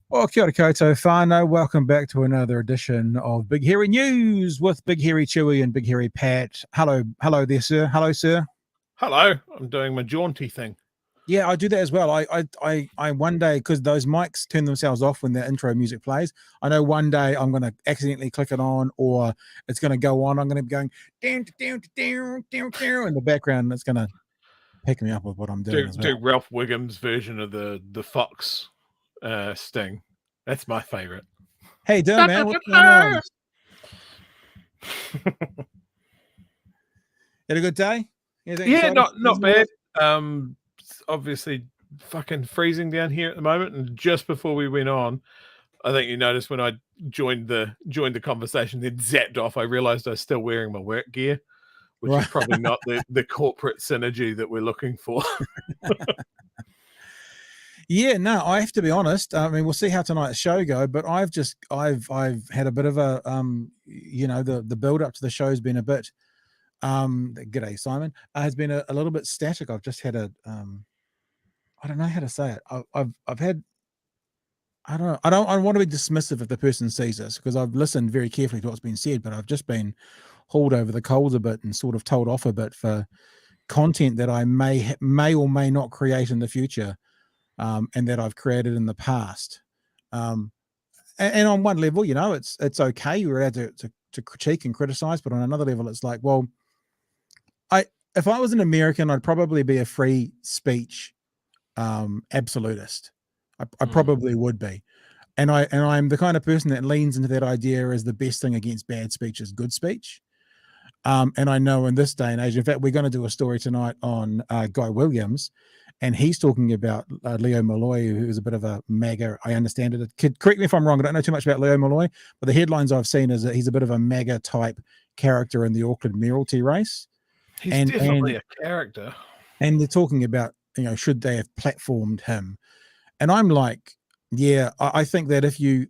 Well, kia ora koutou whānau. Welcome back to another edition of Big Hairy News with Big Hairy Chewy and Big Hairy Pat. Hello there, sir. Hello, sir. Hello. I'm doing my jaunty thing. Yeah, I do that as well. I one day, because those mics turn themselves off when the intro music plays, I know one day I'm going to accidentally click it on, or it's going to go on. I'm going to be going down, down, down, down, down in the background, and it's going to pick me up with what I'm doing as well. Do Ralph Wiggum's version of the Fox sting. That's my favorite. Hey, doing, man? What's going on? Had a good day? Yeah, not bad. Obviously fucking freezing down here at the moment, and just before we went on, I think you noticed when I joined the conversation, then zapped off, I realized I was still wearing my work gear, which is probably not the corporate synergy that we're looking for. Yeah, no, I have to be honest. I mean, we'll see how tonight's show go, but I've had a bit of a the build up to the show's been a bit g'day Simon, has been a little bit static. I've just had I don't know how to say it. I've had, I don't want to be dismissive if the person sees this, because I've listened very carefully to what's been said, but I've just been hauled over the coals a bit and sort of told off a bit for content that I may or may not create in the future. And that I've created in the past. And on one level, it's okay. You're allowed to critique and criticize, but on another level, it's like, well, if I was an American, I'd probably be a free speech absolutist. I probably would be. And I'm the kind of person that leans into that idea as the best thing against bad speech is good speech. And I know in this day and age, in fact, we're going to do a story tonight on Guy Williams, and he's talking about Leo Molloy, who's a bit of a MAGA. I understand it. Correct me if I'm wrong. I don't know too much about Leo Molloy, but the headlines I've seen is that he's a bit of a MAGA type character in the Auckland mayoralty race. He's definitely a character. And they're talking about, should they have platformed him? And I'm like, yeah, I think that if you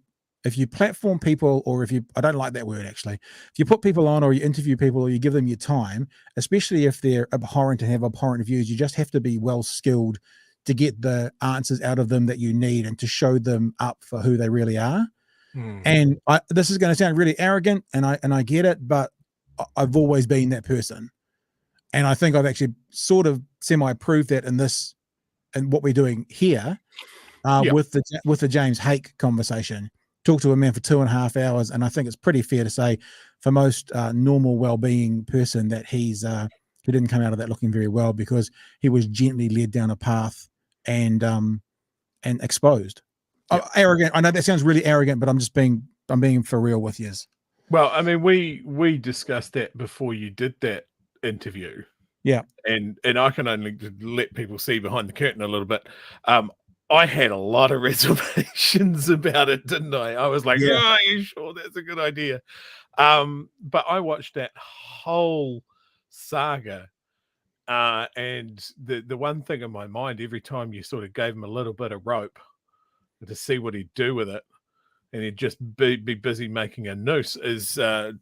platform people, or I don't like that word actually, if you put people on or you interview people or you give them your time, especially if they're abhorrent and have abhorrent views, you just have to be well skilled to get the answers out of them that you need and to show them up for who they really are. And this is going to sound really arrogant, and I get it, but I've always been that person. And I think I've actually sort of semi-proved that in what we're doing here with the James Hake conversation. Talked to a man for 2.5 hours, and I think it's pretty fair to say, for most normal well-being person, that he didn't come out of that looking very well, because he was gently led down a path and exposed. Arrogant. I know that sounds really arrogant, but I'm being for real with you. Well, I mean, we discussed that before you did that interview. Yeah, and I can only let people see behind the curtain a little bit. I had a lot of reservations about it, didn't I? I was like, are you sure that's a good idea? But I watched that whole saga, and the one thing in my mind, every time you sort of gave him a little bit of rope to see what he'd do with it, and he'd just be busy making a noose, is to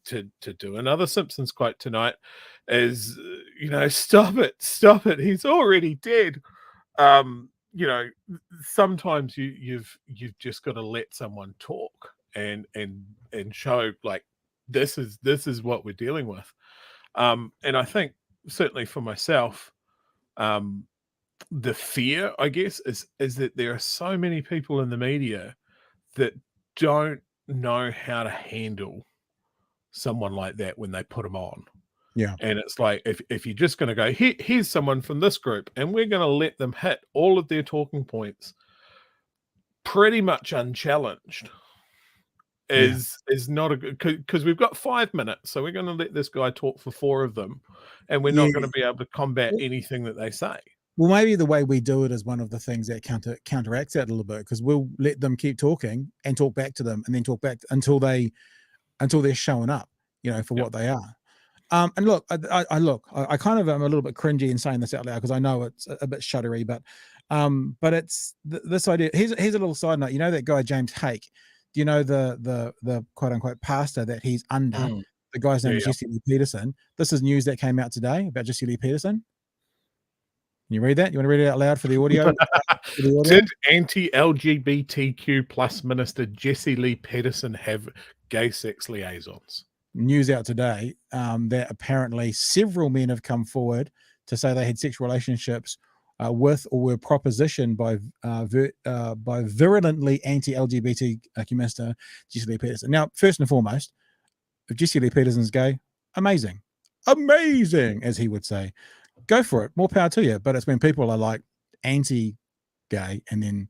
do another Simpsons quote tonight, is, stop it, he's already dead. Sometimes you've just got to let someone talk and show, like, this is what we're dealing with. And I think certainly for myself, the fear, I guess, is that there are so many people in the media that don't know how to handle someone like that when they put them on. Yeah. And it's like, if you're just going to go, here's someone from this group, and we're going to let them hit all of their talking points pretty much unchallenged, is not a good, because we've got 5 minutes, so we're going to let this guy talk for 4 of them, and we're not going to be able to combat anything that they say. Well, maybe the way we do it is one of the things that counteracts that a little bit, because we'll let them keep talking and talk back to them, and then talk back until they're showing up, for what they are. And look, I kind of am a little bit cringy in saying this out loud, because I know it's a bit shuddery, but it's this idea. Here's a little side note. You know that guy James Hake? Do you know the quote unquote pastor that he's under? The guy's name is Jesse Lee Peterson. This is news that came out today about Jesse Lee Peterson. Can you read that? You want to read it out loud for the audio? Did anti-LGBTQ plus minister Jesse Lee Peterson have gay sex liaisons? News out today that apparently several men have come forward to say they had sexual relationships with or were propositioned by virulently anti-LGBTQ minister Jesse Lee Peterson. Now, first and foremost, if Jesse Lee Peterson's gay, amazing, as he would say. Go for it, more power to you. But it's when people are like anti-gay and then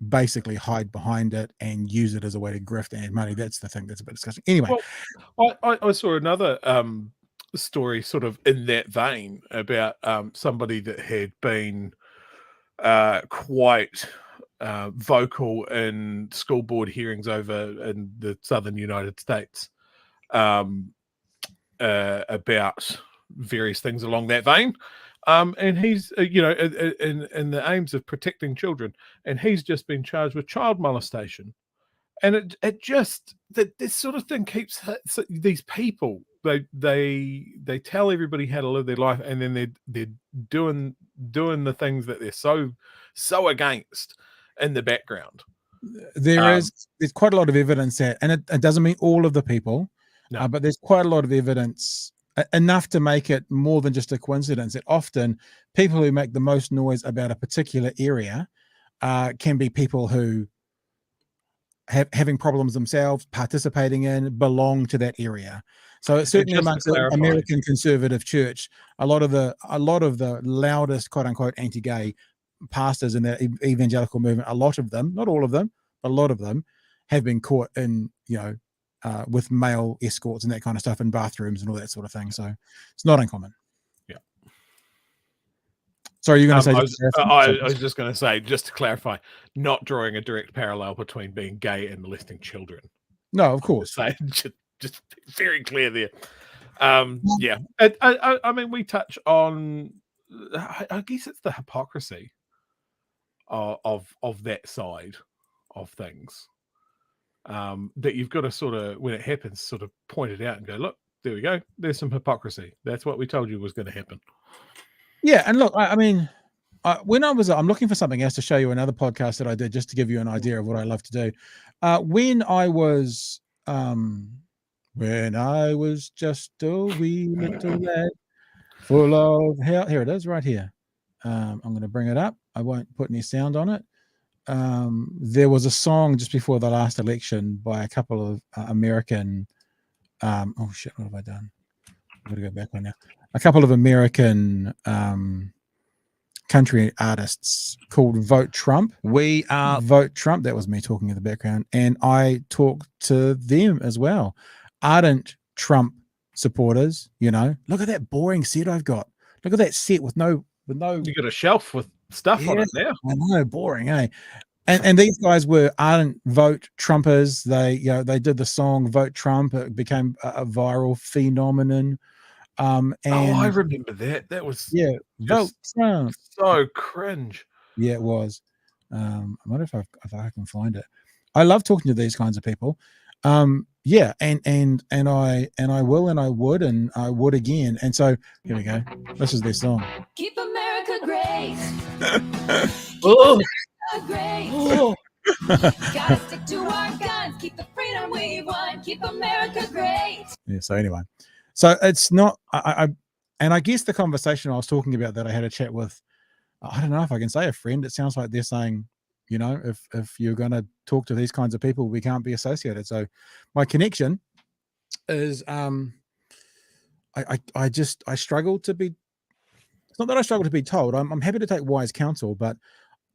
basically hide behind it and use it as a way to grift and money. That's the thing that's a bit disgusting. Anyway, well, I saw another story sort of in that vein about somebody that had been quite vocal in school board hearings over in the southern United States about various things along that vein. And he's, in the aims of protecting children, and he's just been charged with child molestation. And it just, that this sort of thing keeps these people, they tell everybody how to live their life, and then they're doing the things that they're so against in the background. There's quite a lot of evidence that, and it doesn't mean all of the people, but there's quite a lot of evidence, enough to make it more than just a coincidence, that often people who make the most noise about a particular area can be people who having problems themselves, participating in, belong to that area. So certainly amongst the American conservative church, a lot of the loudest quote unquote anti-gay pastors in the evangelical movement, a lot of them, not all of them, but a lot of them have been caught in, with male escorts and that kind of stuff in bathrooms and all that sort of thing. So it's not uncommon. Yeah. Sorry, you're going to say? I was just going to say, just to clarify, not drawing a direct parallel between being gay and molesting children. No, of course. Just very clear there. Yeah. I mean, we touch on, I guess it's the hypocrisy of that side of things. That you've got to sort of, when it happens, sort of point it out and go, look, there we go. There's some hypocrisy. That's what we told you was going to happen. Yeah. And look, I mean, when I'm looking for something else to show you, another podcast that I did, just to give you an idea of what I love to do. When I was just a wee little lad full of hell. Here it is right here. I'm going to bring it up. I won't put any sound on it. There was a song just before the last election by a couple of American oh shit, what have I done? I'm gonna go back on now. A couple of American country artists called Vote Trump. We are Vote Trump. That was me talking in the background, and I talked to them as well. Ardent Trump supporters, look at that boring set I've got. Look at that set with no. You got a shelf with stuff on it now. I know, boring, eh? And these guys were ardent Vote Trumpers. They did the song Vote Trump. It became a viral phenomenon. And I remember that. That was Vote Trump. So cringe. Yeah, it was. I wonder if I can find it. I love talking to these kinds of people. Yeah, and I will, and I would, and I would again. And so here we go. This is their song. Keep America great. Oh. Great. Oh. Gotta stick to our guns. Keep the freedom we want. Keep America great. Yeah. So anyway, so it's not. And I guess the conversation I was talking about that I had a chat with, I don't know if I can say a friend. It sounds like they're saying, if you're going to talk to these kinds of people, we can't be associated. So my connection is, I struggle to be. It's not that I struggle to be told. I'm happy to take wise counsel, but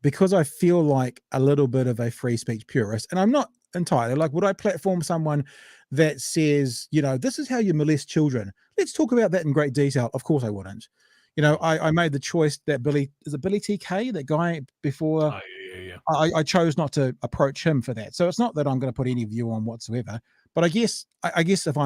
because I feel like a little bit of a free speech purist, and I'm not entirely. Like, would I platform someone that says, you know, this is how you molest children? Let's talk about that in great detail. Of course I wouldn't. You know, I made the choice that Billy TK, that guy before. Oh, yeah. I chose not to approach him for that. So it's not that I'm going to put any view on whatsoever. But I guess if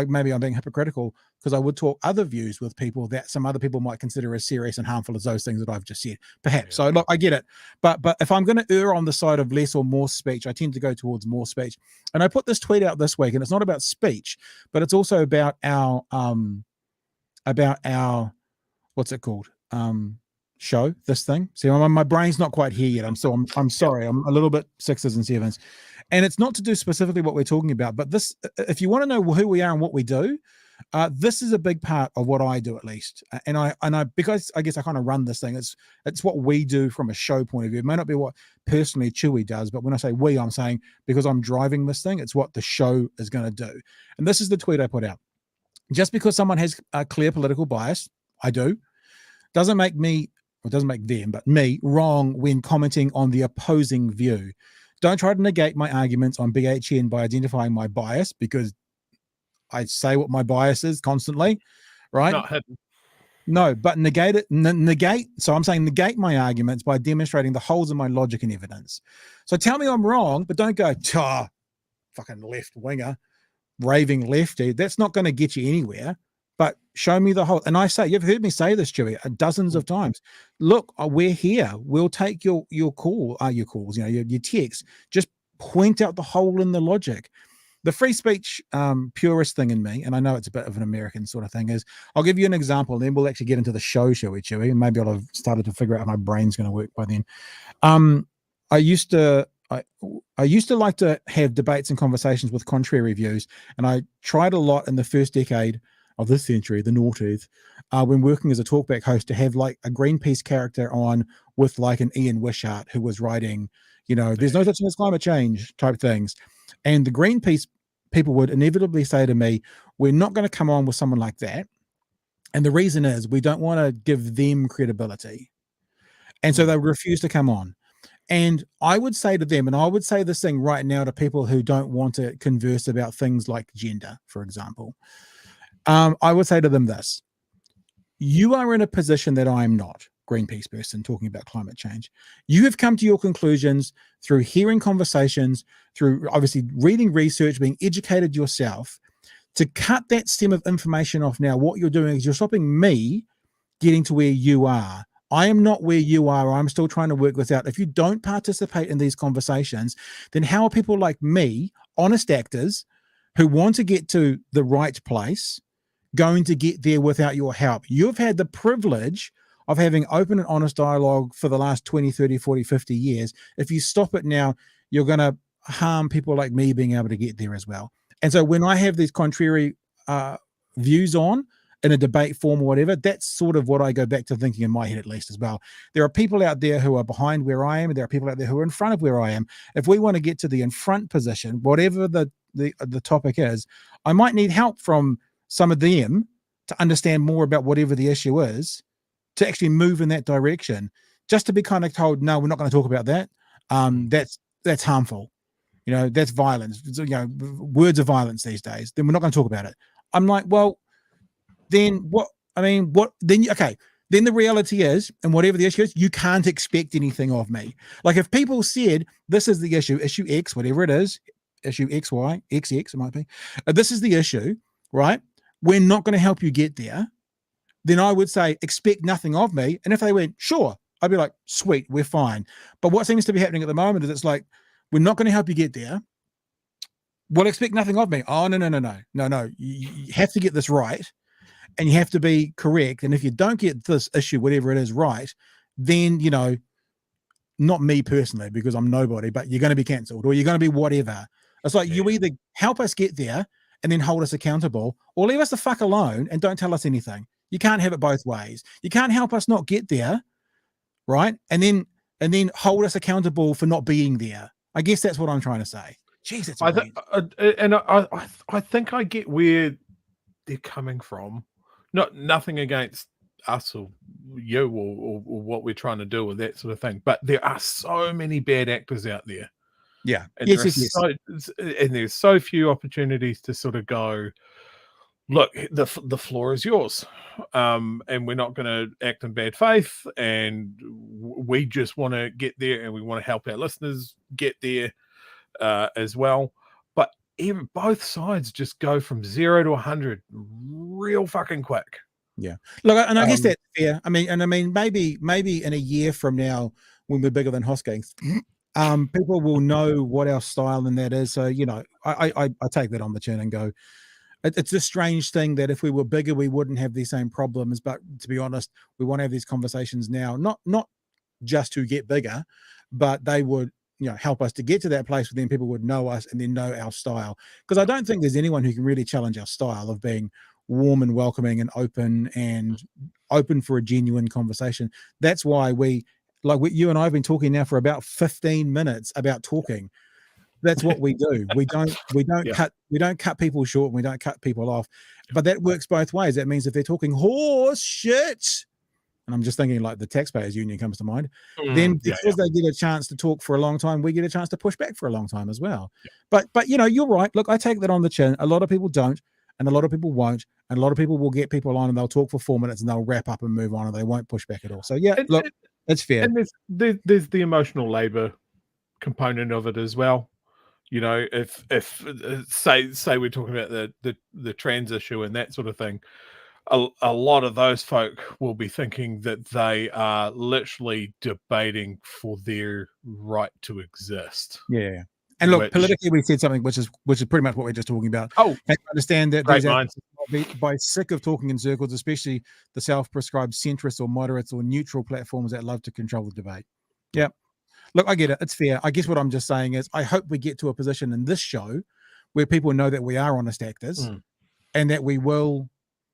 maybe I'm being hypocritical, because I would talk other views with people that some other people might consider as serious and harmful as those things that I've just said, perhaps. Yeah. So look, I get it. But if I'm going to err on the side of less or more speech, I tend to go towards more speech. And I put this tweet out this week, and it's not about speech, but it's also about our what's it called? Show, this thing. See, my brain's not quite here yet. I'm sorry. I'm a little bit sixes and sevens. And it's not to do specifically what we're talking about, but this, if you want to know who we are and what we do, this is a big part of what I do, at least. And I because I guess I kind of run this thing. It's what we do from a show point of view. It may not be what personally Chewy does, but when I say we, I'm saying because I'm driving this thing, it's what the show is going to do. And this is the tweet I put out. Just because someone has a clear political bias, I do, doesn't make me, or doesn't make them, but me, wrong when commenting on the opposing view. Don't try to negate my arguments on BHN by identifying my bias, because I say what my bias is constantly, right? Not hidden. No, but negate it. So I'm saying negate my arguments by demonstrating the holes in my logic and evidence. So tell me I'm wrong, but don't go, fucking left winger, raving lefty. That's not going to get you anywhere. But show me the whole. And I say, you've heard me say this, Chewy, dozens of times. Look, we're here. We'll take your calls, your texts. Just point out the hole in the logic. The free speech purist thing in me, and I know it's a bit of an American sort of thing, is I'll give you an example, then we'll actually get into the show, shall we, Chewy? And maybe I'll have started to figure out how my brain's going to work by then. I used to like to have debates and conversations with contrary views, and I tried a lot in the first decade of this century, the noughties, when working as a talkback host, to have like a Greenpeace character on with like an Ian Wishart who was writing, there's no such thing as climate change type things. And the Greenpeace people would inevitably say to me, we're not going to come on with someone like that. And the reason is we don't want to give them credibility. And so they refuse to come on. And I would say to them, and I would say this thing right now to people who don't want to converse about things like gender, for example, I would say to them this: you are in a position that I'm not, Greenpeace person talking about climate change. You have come to your conclusions through hearing conversations, through obviously reading research, being educated yourself. To cut that stem of information off now, what you're doing is you're stopping me getting to where you are. I am not where you are. I'm still trying to work this out. If you don't participate in these conversations, then how are people like me, honest actors, who want to get to the right place, going to get there without your help? You've had the privilege of having open and honest dialogue for the last 20, 30, 40, 50 years. If you stop it now, you're going to harm people like me being able to get there as well. And so when I have these contrary views on in a debate form or whatever, that's sort of what I go back to thinking in my head, at least, as well. There are people out there who are behind where I am, and there are people out there who are in front of where I am. If we want to get to the in front position, whatever the topic is, I might need help from some of them to understand more about whatever the issue is, to actually move in that direction. Just to be kind of told, no, we're not going to talk about that. That's harmful. That's violence. Words of violence these days. Then we're not going to talk about it. I'm like, well, then what? I mean, what? Then okay. Then the reality is, and whatever the issue is, you can't expect anything of me. Like if people said, this is the issue X, whatever it is, issue XY, XX, it might be. This is the issue, right? We're not going to help you get there. Then I would say, expect nothing of me. And if they went, sure, I'd be like, sweet, we're fine. But what seems to be happening at the moment is it's like, we're not going to help you get there. We'll expect nothing of me. Oh, no. You have to get this right. And you have to be correct. And if you don't get this issue, whatever it is, right, then, not me personally, because I'm nobody, but you're going to be cancelled or you're going to be whatever. It's like you either help us get there and then hold us accountable, or leave us the fuck alone and don't tell us anything. You can't have it both ways. You can't help us not get there, right? And then hold us accountable for not being there. I guess that's what I'm trying to say. Jeez, it's I think I get where they're coming from. Nothing against us or you or what we're trying to do or that sort of thing, but there are so many bad actors out there Yeah. And Yes, yes, yes. there's so few opportunities to sort of go, look, the floor is yours, and we're not going to act in bad faith, and we just want to get there, and we want to help our listeners get there as well. But even both sides just go from 0 to 100 real fucking quick. Yeah. Look, and I guess that's fair. I mean, maybe in a year from now, when we're bigger than Hoskings, people will know what our style and that is. So, you know, I take that on the chin and go, it's a strange thing that if we were bigger, we wouldn't have these same problems. But to be honest, we want to have these conversations now, not just to get bigger, but they would, you know, help us to get to that place where then people would know us and then know our style. Because I don't think there's anyone who can really challenge our style of being warm and welcoming and open for a genuine conversation. That's why you and I have been talking now for about 15 minutes about talking. That's what we do. We don't cut people short, and we don't cut people off. But that works both ways. That means if they're talking horse shit, and I'm just thinking like the taxpayers union comes to mind, then because they get a chance to talk for a long time, we get a chance to push back for a long time as well. But you know, you're right. Look, I take that on the chin. A lot of people don't, and a lot of people won't, and a lot of people will get people on and they'll talk for 4 minutes and they'll wrap up and move on, and they won't push back at all. So look, it's fair. And there's the emotional labor component of it as well. You know, if say we're talking about the trans issue and that sort of thing, a lot of those folk will be thinking that they are literally debating for their right to exist. Yeah. And look, politically, we said something which is pretty much what we're just talking about. Oh, and understand that great minds. By sick of talking in circles, especially the self-prescribed centrists or moderates or neutral platforms that love to control the debate. Yeah. Look, I get it. It's fair. I guess what I'm just saying is I hope we get to a position in this show where people know that we are honest actors and that we will.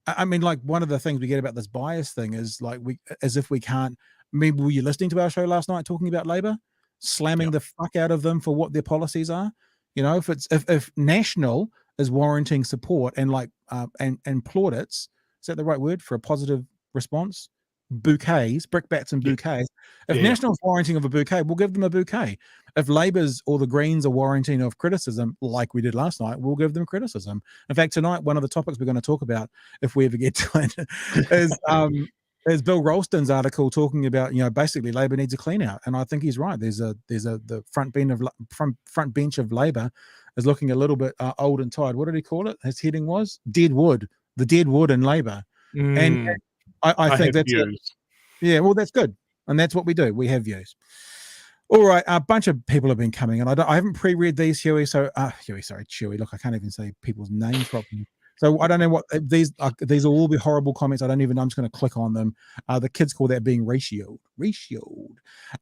I mean, like one of the things we get about this bias thing is like as if we can't. Maybe were you listening to our show last night talking about Labor, slamming the fuck out of them for what their policies are? You know, if National is warranting support and like and plaudits, is that the right word for a positive response? Bouquets, brickbats and bouquets. If National's warranting of a bouquet, we'll give them a bouquet. If Labor's or the Greens are warranting of criticism, like we did last night, we'll give them criticism. In fact, tonight, one of the topics we're going to talk about, if we ever get to it, is Bill Ralston's article talking about, you know, basically Labor needs a clean out. And I think he's right. The front bench of Labor is looking a little bit old and tired. What did he call it? His heading was deadwood, the deadwood in Labor. And I think that's views. Yeah, well, that's good, and that's what we do. We have views. All right, a bunch of people have been coming, and I haven't pre-read these, Chewy. So, Chewy. Look, I can't even say people's names properly. So I don't know what these will all be horrible comments. I don't even know. I'm just going to click on them. The kids call that being ratioed.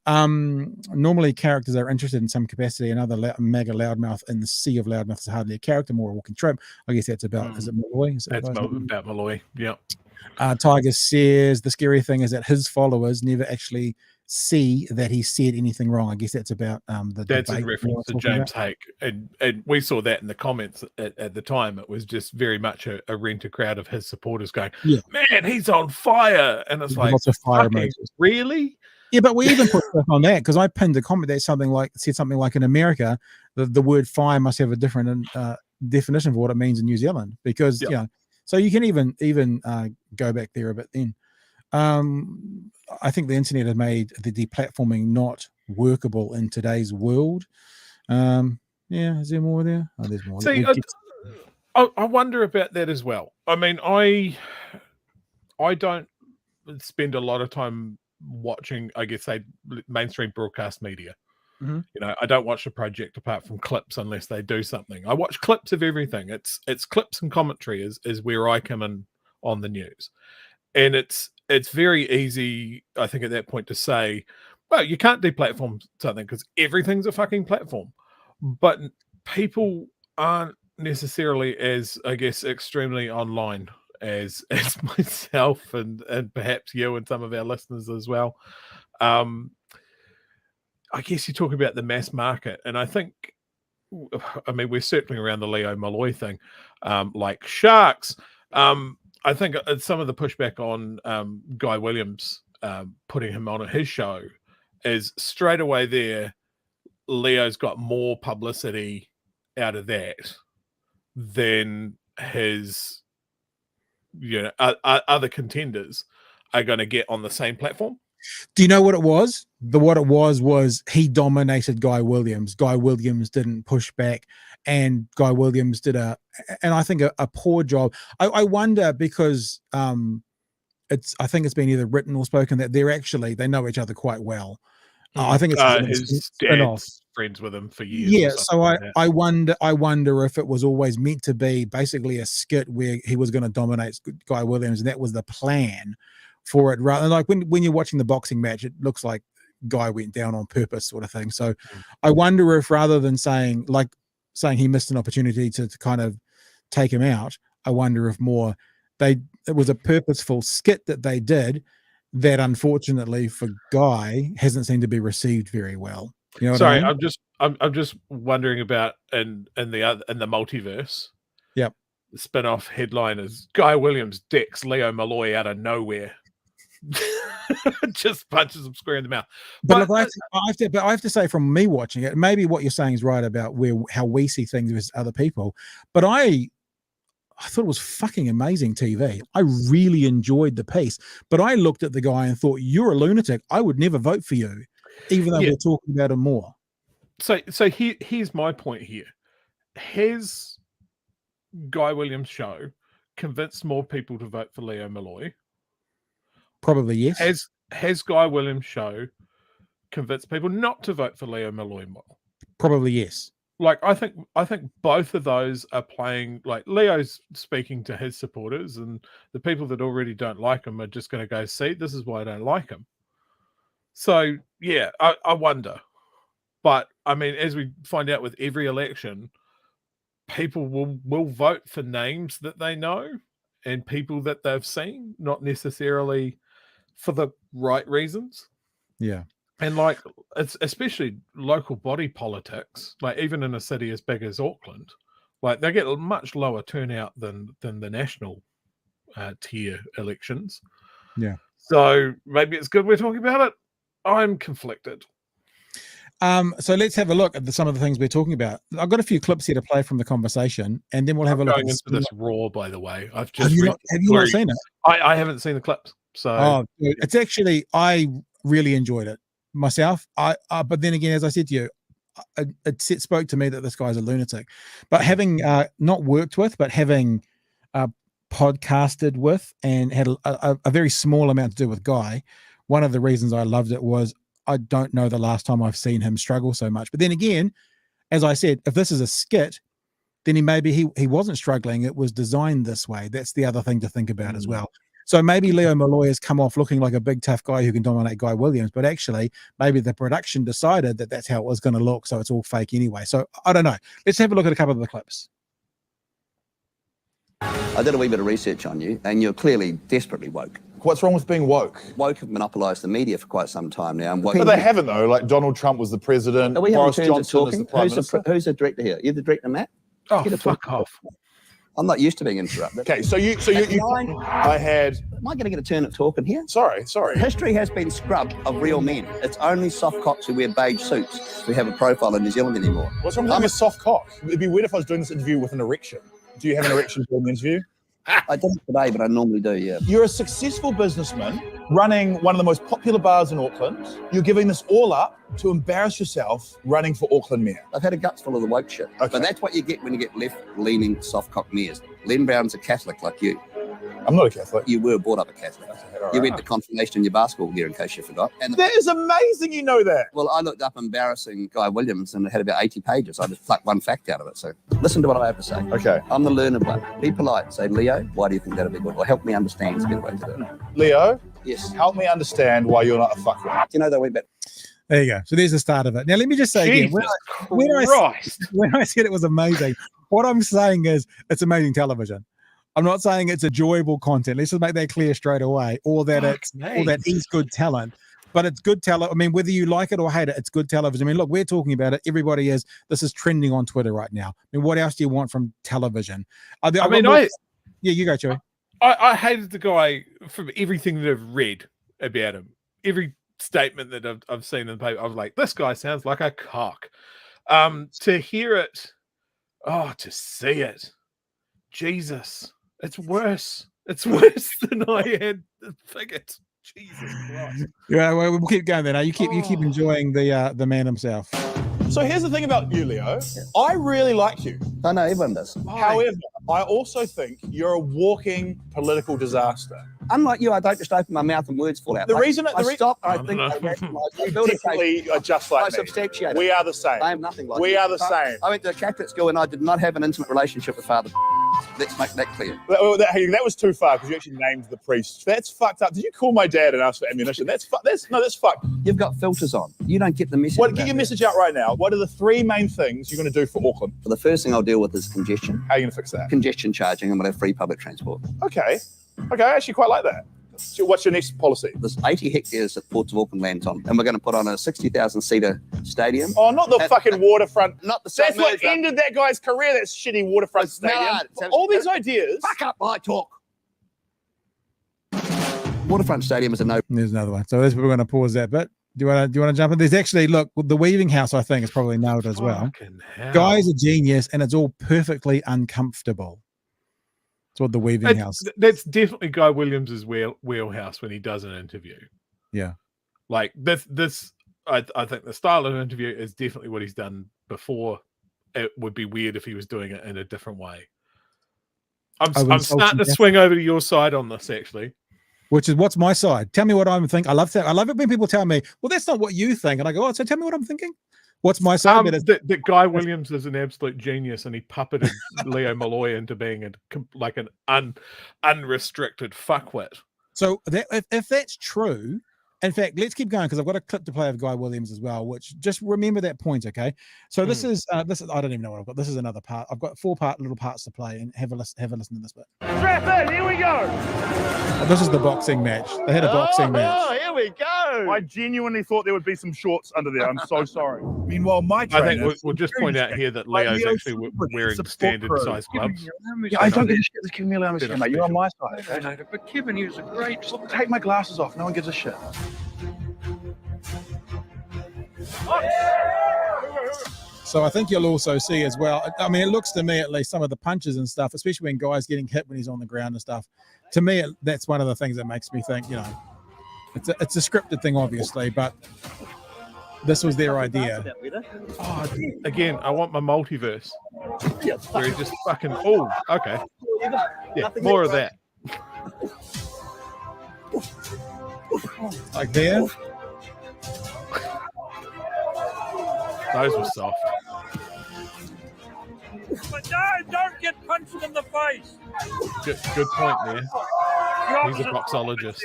Normally, characters are interested in some capacity. Another mega loudmouth in the sea of loudmouth is hardly a character, more a walking trope. I guess that's about. Is it Molloy? That's about Molloy. Yeah. Tiger says the scary thing is that his followers never actually see that he said anything wrong. I guess that's about that's in reference to James Hake, and we saw that in the comments at the time. It was just very much a renter crowd of his supporters going, "Man, he's on fire!" And it's like, lots of fire emojis. Really? Yeah, but we even put stuff on that because I pinned a comment that said something like in America the word fire must have a different definition for what it means in New Zealand because you know. So you can even go back there a bit then. I think the internet has made the deplatforming not workable in today's world. Is there more there? Oh, there's more. See, I wonder about that as well. I mean, I don't spend a lot of time watching, I guess, mainstream broadcast media. You know, I don't watch the project apart from clips unless they do something. I watch clips of everything. It's clips and commentary is where I come in on the news. And it's very easy, I think, at that point to say, well, you can't deplatform something because everything's a fucking platform. But people aren't necessarily as, I guess, extremely online as myself and perhaps you and some of our listeners as well. I guess you talk about the mass market, and I think, I mean, we're circling around the Leo Molloy thing, like sharks. I think some of the pushback on Guy Williams putting him on his show is straight away there. Leo's got more publicity out of that than his, other contenders are going to get on the same platform. Do you know what it was? What it was he dominated Guy Williams. Guy Williams didn't push back, and Guy Williams did I think a poor job. I wonder because I think it's been either written or spoken that they know each other quite well. I think it's his dad's friends with him for years. Yeah, so I wonder if it was always meant to be basically a skit where he was going to dominate Guy Williams, and that was the plan for it. Rather, like when you're watching the boxing match, it looks like Guy went down on purpose, sort of thing. So I wonder if rather than saying he missed an opportunity to kind of take him out, I wonder if more it was a purposeful skit that they did that unfortunately for Guy hasn't seemed to be received very well. You know what Sorry, I mean? I'm just wondering about in the multiverse. Yep. The spin-off headline is Guy Williams decks Leo Molloy out of nowhere. Just punches him square in the mouth. But look, I have to say, from me watching it, maybe what you're saying is right about how we see things with other people. But I thought it was fucking amazing TV. I really enjoyed the piece. But I looked at the guy and thought, you're a lunatic. I would never vote for you, even though we're talking about him more. So here's my point here. Has Guy Williams' show convinced more people to vote for Leo Malloy? Probably yes. Has Guy Williams' show convinced people not to vote for Leo Malloy more? Probably yes. Like I think both of those are playing. Like Leo's speaking to his supporters, and the people that already don't like him are just going to go, see, this is why I don't like him. So yeah, I wonder. But I mean, as we find out with every election, people will vote for names that they know and people that they've seen, not necessarily for the right reasons. Yeah. And like, it's especially local body politics, like even in a city as big as Auckland, like they get a much lower turnout than the national tier elections. Yeah. So maybe it's good we're talking about it. I'm conflicted. So let's have a look at some of the things we're talking about. I've got a few clips here to play from the conversation, and then we'll have a look. Going into this raw, by the way, I've just have you not seen it? I haven't seen the clips, so it's actually, I really enjoyed it myself. But then again, as I said to you, it spoke to me that this guy's a lunatic. But having not worked with, but having podcasted with and had a very small amount to do with Guy, one of the reasons I loved it was I don't know the last time I've seen him struggle so much. But then again, as I said, if this is a skit, then he wasn't struggling. It was designed this way. That's the other thing to think about as well. So maybe Leo Molloy has come off looking like a big tough guy who can dominate Guy Williams, but actually maybe the production decided that that's how it was going to look, so it's all fake anyway. So I don't know. Let's have a look at a couple of the clips. I did a wee bit of research on you, and you're clearly desperately woke. What's wrong with being woke? Woke have monopolised the media for quite some time now. And But they haven't, though. Like Donald Trump was the president, Are we Boris having turns Johnson of is the talking? prime minister. Who's the director here? You're the director, Matt? oh, Get a fuck talk. off. I'm not used to being interrupted. Okay, so you I had. Am I going to get a turn at talking here? Sorry. History has been scrubbed of real men. It's only soft cocks who wear beige suits who have a profile in New Zealand anymore. What's wrong with having a soft cock? It'd be weird if I was doing this interview with an erection. Do you have an erection during the interview? I didn't today, but I normally do, yeah. You're a successful businessman running one of the most popular bars in Auckland. You're giving this all up to embarrass yourself running for Auckland Mayor. I've had a guts full of the woke shit. Okay. But that's what you get when you get left-leaning soft-cock mayors. Len Brown's a Catholic like you. I'm not a Catholic. You were brought up a Catholic. You went to confirmation in your basketball gear, in case you forgot. And That is amazing you know that. well, I looked up embarrassing Guy Williams and it had about 80 pages. I just plucked one fact out of it. So listen to what I have to say. Okay. I'm the learned one. Be polite. Say, Leo, why do you think that'll be good? Or help me understand. It's a good way to do it. Leo, Yes. help me understand why you're not a fuckwit. Do you know that we bet? There you go. So there's the start of it. Now, let me just say again, when I said it was amazing, what I'm saying is it's amazing television. I'm not saying it's enjoyable content. Let's just make that clear straight away, or that he's good talent. But it's good talent. I mean, whether you like it or hate it, it's good television. I mean, look, we're talking about it. Everybody is. This is trending on Twitter right now. I mean, what else do you want from television? Yeah, you go, Chewy. I hated the guy from everything that I've read about him. Every statement that I've seen in the paper. I was like, this guy sounds like a cock. To hear it, to see it, Jesus, it's worse. It's worse than I had figured. Jesus Christ. Yeah, well, we'll keep going then. You keep enjoying the man himself. So here's the thing about you, Leo. I really like you. I know everyone does. However, I also think you're a walking political disaster. Unlike you, I don't just open my mouth and words fall out. The reason I stop, I think, I rationalise. I build a case. Definitely are just like I me. substantiate it. We are the same. I am nothing like We you. are the same. I went to a Catholic school and I did not have an intimate relationship with Father. Let's make that clear. That was too far because you actually named the priest. That's fucked up. Did you call my dad and ask for ammunition? That's fucked. You've got filters on. You don't get the message. Get your message out right now. What are the 3 main things you're going to do for Auckland? The first thing I'll deal with is congestion. How are you going to fix that? Congestion charging, and we'll have free public transport. Okay, I actually quite like that. So what's your next policy? There's 80 hectares that Ports of Auckland lands on, and we're going to put on a 60,000-seater stadium. Oh, not the fucking waterfront. Not the That's same. what ended that guy's career, that shitty waterfront It's stadium. not. All these ideas. Fuck up my talk. Waterfront stadium is a no. There's another one. So we're going to pause that bit. Do you want to jump in? There's actually, look, the weaving house, I think, is probably nailed as well. Fucking hell. Guy's a genius, and it's all perfectly uncomfortable. That's what the weaving house. That's definitely Guy Williams's wheelhouse when he does an interview. Yeah. Like this, I think the style of an interview is definitely what he's done before. It would be weird if he was doing it in a different way. I'm starting to swing over to your side on this, actually. Which is, what's my side? Tell me what I'm thinking. I love it when people tell me, well, that's not what you think. And I go, oh, so tell me what I'm thinking. What's my side? That Guy Williams is an absolute genius, and he puppeted Leo Molloy into being an unrestricted fuckwit. So if that's true, in fact, let's keep going because I've got a clip to play of Guy Williams as well. Which just remember that point, okay? So this is I don't even know what I've got. This is another part. I've got 4 little parts to play, and have a listen to this bit. Strap in, here we go. This is the boxing match. They had a boxing match. Oh, here we go. I genuinely thought there would be some shorts under there. I'm so sorry. Meanwhile, my I trainer. think we'll just point out here that Leo's actually wearing standard size gloves. Yeah, I don't give a shit. Just give me allowance, mate. You're on my side. Okay? No, but Kevin, he was a great. Take my glasses off. No one gives a shit. So I think you'll also see as well. I mean, it looks to me, at least, some of the punches and stuff, especially when Guy's getting hit when he's on the ground and stuff. To me, that's one of the things that makes me think, it's a scripted thing, obviously, but this was their idea. Oh, again, I want my multiverse. Where he just fucking. Oh, okay. Yeah, more of that. Like there. Those were soft. But no, don't get punched in the face. Good point there. He's a boxologist.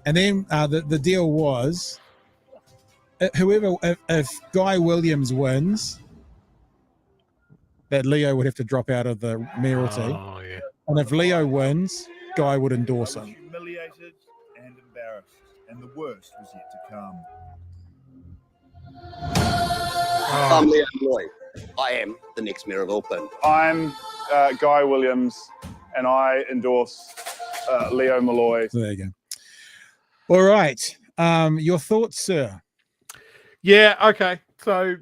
And then the deal was, if Guy Williams wins, that Leo would have to drop out of the mayoralty. Oh, yeah. And if Leo wins, Guy would endorse him. Humiliated and embarrassed, and the worst was yet to come. I'm Leo Molloy. I am the next mayor of Auckland. I'm Guy Williams, and I endorse Leo Molloy. So there you go. All right. Your thoughts, sir? Yeah, okay. So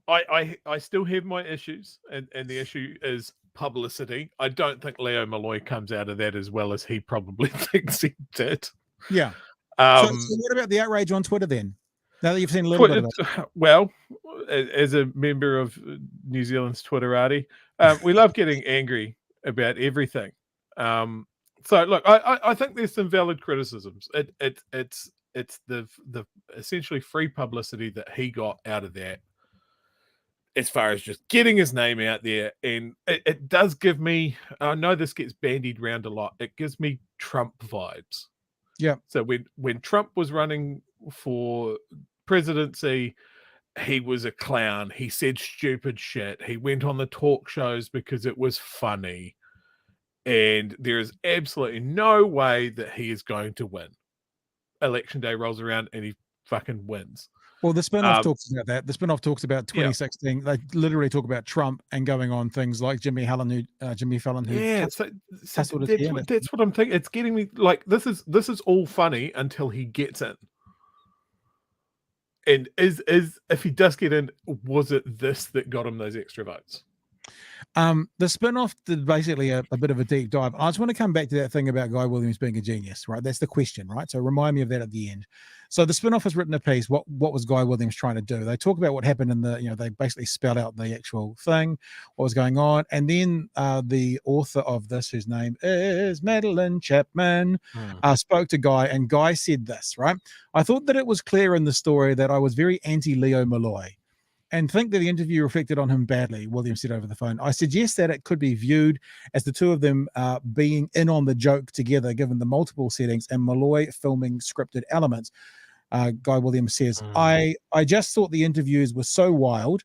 I still have my issues, and the issue is publicity. I don't think Leo Molloy comes out of that as well as he probably thinks he did. Yeah. So what about the outrage on Twitter then? Now that you've seen a little bit of it. Well, as a member of New Zealand's Twitterati, we love getting angry about everything. So look, I think there's some valid criticisms. It's the essentially free publicity that he got out of that, as far as just getting his name out there. And it does give me, I know this gets bandied around a lot, it gives me Trump vibes. Yeah. So when Trump was running for presidency, he was a clown. He said stupid shit. He went on the talk shows because it was funny. And there is absolutely no way that he is going to win. Election day rolls around and he fucking wins. Well, the spin-off talks about that. The spin-off talks about Yeah. 2016. They literally talk about Trump and going on things like Jimmy Fallon, who Yeah, tussled his hair. that's what I'm thinking. It's getting me like this is all funny until he gets in. And is if he does get in, was it this that got him those extra votes? The spin-off did basically a bit of a deep dive. I just want to come back to that thing about Guy Williams being a genius, right? That's the question, right? So remind me of that at the end. So the spin-off has written a piece. What was Guy Williams trying to do? They talk about what happened in the, they basically spell out the actual thing, what was going on. And then the author of this, whose name is Madeline Chapman, spoke to Guy, and Guy said this, right? I thought that it was clear in the story that I was very anti-Leo Molloy, and think that the interview reflected on him badly, Williams said over the phone. I suggest that it could be viewed as the two of them being in on the joke together, given the multiple settings and Molloy filming scripted elements. Guy Williams says, I just thought the interviews were so wild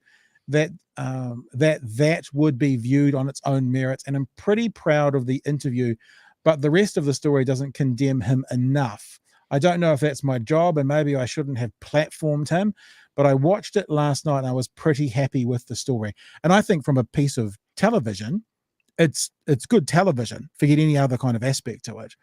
that that would be viewed on its own merits, and I'm pretty proud of the interview, but the rest of the story doesn't condemn him enough. I don't know if that's my job, and maybe I shouldn't have platformed him, but I watched it last night and I was pretty happy with the story. And I think from a piece of television, it's good television. Forget any other kind of aspect to it.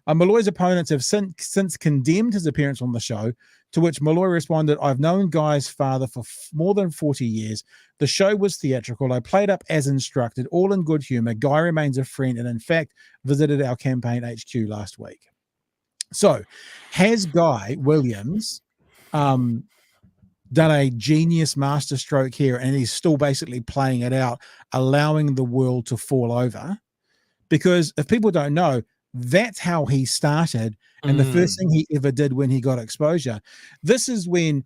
Molloy's opponents have since condemned his appearance on the show, to which Molloy responded, I've known Guy's father for more than 40 years. The show was theatrical. I played up as instructed, all in good humor. Guy remains a friend and in fact visited our campaign HQ last week. So has Guy Williams done a genius masterstroke here, and he's still basically playing it out, allowing the world to fall over? Because if people don't know, that's how he started, and the first thing he ever did when he got exposure. This is when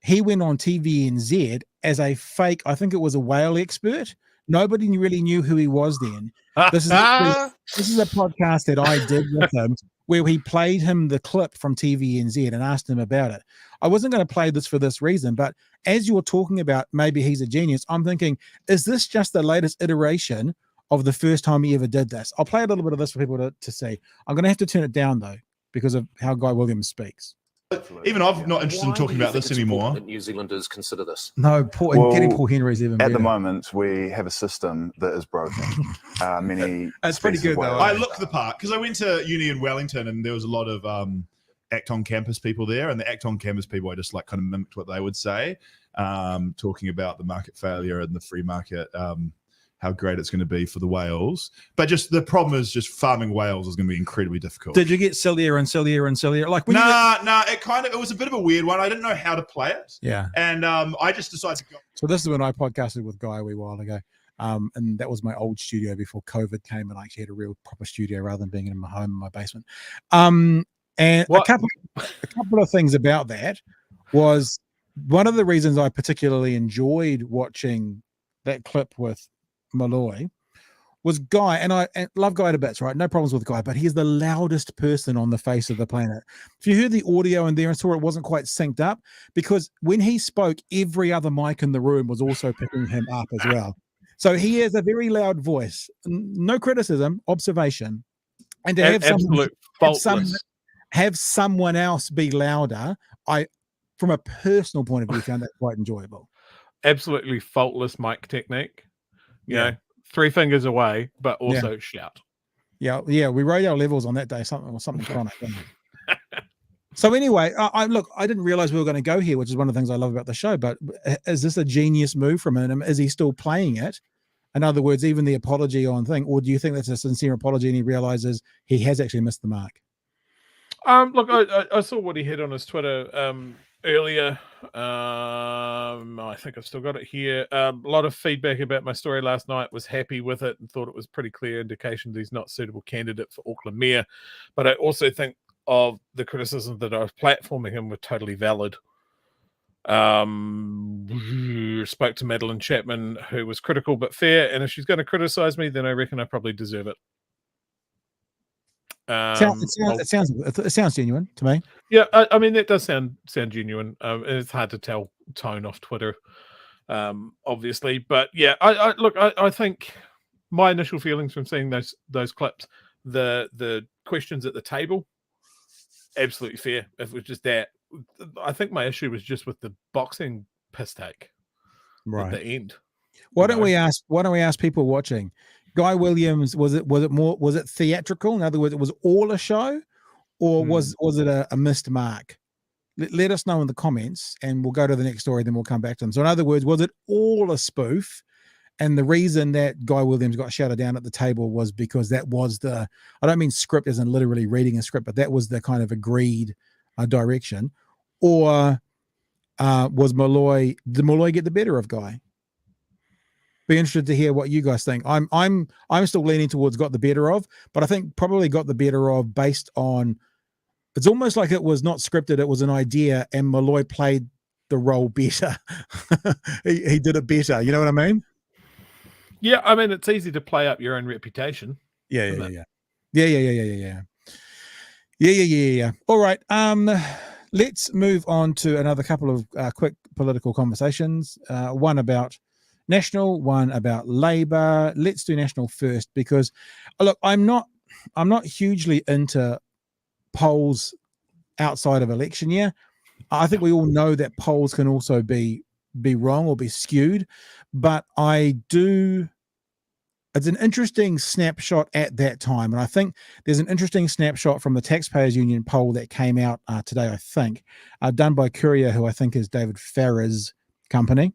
he went on TVNZ as a fake, I think it was a whale expert. Nobody really knew who he was then. This is a podcast that I did with him, where he played him the clip from TVNZ and asked him about it. I wasn't going to play this for this reason, but as you're talking about maybe he's a genius, I'm thinking, is this just the latest iteration of the first time he ever did this? I'll play a little bit of this for people to see. I'm going to have to turn it down, though, because of how Guy Williams speaks. Even I'm not interested in talking about this anymore. That New Zealanders consider this. No, getting Paul Henry's even better. At the moment, we have a system that is broken. That's pretty good, though. I look the part because I went to uni in Wellington, and there was a lot of ACT on campus people there, and the ACT on campus people, I just like kind of mimicked what they would say, talking about the market failure and the free market, how great it's going to be for the whales. But just the problem is just farming whales is going to be incredibly difficult. Did you get sillier and sillier and sillier? Like it was a bit of a weird one. I didn't know how to play it. Yeah. And I just decided to go. So this is when I podcasted with Guy a wee while ago. And that was my old studio before COVID came, and I actually had a real proper studio rather than being in my home in my basement. And a couple of things about that was one of the reasons I particularly enjoyed watching that clip with Molloy was Guy, and I love Guy to bits, right? No problems with Guy, but he's the loudest person on the face of the planet. If you heard the audio in there and saw it wasn't quite synced up, because when he spoke, every other mic in the room was also picking him up as well. So he has a very loud voice. No criticism, observation. And to have someone else be louder, from a personal point of view, found that quite enjoyable. Absolutely faultless mic technique. You know, 3 fingers away, but also shout. Yeah, we rode our levels on that day, something chronic. So anyway, I didn't realize we were going to go here, which is one of the things I love about the show. But is this a genius move from him? Is he still playing it? In other words, even the apology on thing, or do you think that's a sincere apology and he realizes he has actually missed the mark? Look, I saw what he had on his Twitter earlier. I think I've still got it here. A lot of feedback about my story last night. Was happy with it and thought it was pretty clear indication that he's not a suitable candidate for Auckland Mayor. But I also think of the criticisms that I was platforming him were totally valid. Spoke to Madeline Chapman, who was critical but fair, and if she's going to criticize me, then I reckon I probably deserve it. It sounds genuine to me. Yeah, I mean, that does sound genuine. It's hard to tell tone off Twitter, obviously, but yeah, I think my initial feelings from seeing those clips, the questions at the table, absolutely fair. If it was just that, I think my issue was just with the boxing piss take at the end. Why don't we ask people watching? Guy Williams, was it theatrical? In other words, it was all a show, or was it a missed mark? Let us know in the comments, and we'll go to the next story. Then we'll come back to them. So, in other words, was it all a spoof? And the reason that Guy Williams got shouted down at the table was because that was I don't mean script as in literally reading a script, but that was the kind of agreed direction. Or did Molloy get the better of Guy? Be interested to hear what you guys think. I'm still leaning towards got the better of, but I think probably got the better of based on, it's almost like it was not scripted, it was an idea, and Molloy played the role better. he did it better. You know what I mean? Yeah, I mean, it's easy to play up your own reputation. Yeah. All right. Let's move on to another couple of quick political conversations. One about National, one about Labour. Let's do National first, because look, I'm not hugely into polls outside of election year. I think we all know that polls can also be wrong or be skewed, but it's an interesting snapshot at that time. And I think there's an interesting snapshot from the Taxpayers Union poll that came out today, I think, done by Courier, who I think is David Farrer's company,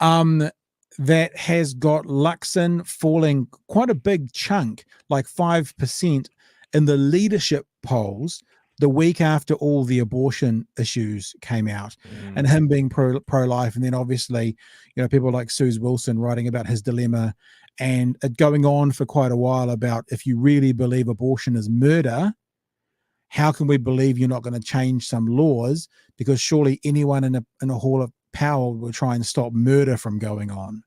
that has got Luxon falling quite a big chunk, like 5% in the leadership polls the week after all the abortion issues came out, and him being pro-life. And then obviously, people like Suze Wilson writing about his dilemma, and it going on for quite a while about, if you really believe abortion is murder, how can we believe you're not going to change some laws? Because surely anyone in a hall of power will try and stop murder from going on.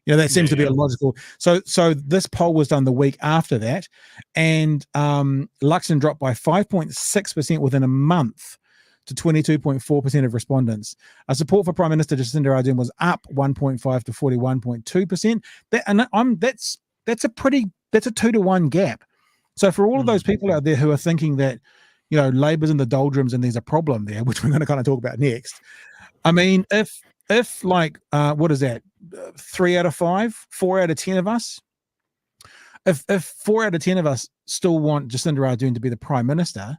That seems to be a logical. So this poll was done the week after that, and Luxon dropped by 5.6% within a month to 22.4% of respondents. Support for Prime Minister Jacinda Ardern was up 1.5 to 41.2%. That's a 2-to-1 gap. So for all of those people out there who are thinking that Labour's in the doldrums and there's a problem there, which we're going to kind of talk about next. I mean, if like what is that? 3 out of 5, 4 out of 10 of us. If 4 out of 10 of us still want Jacinda Ardern to be the Prime Minister,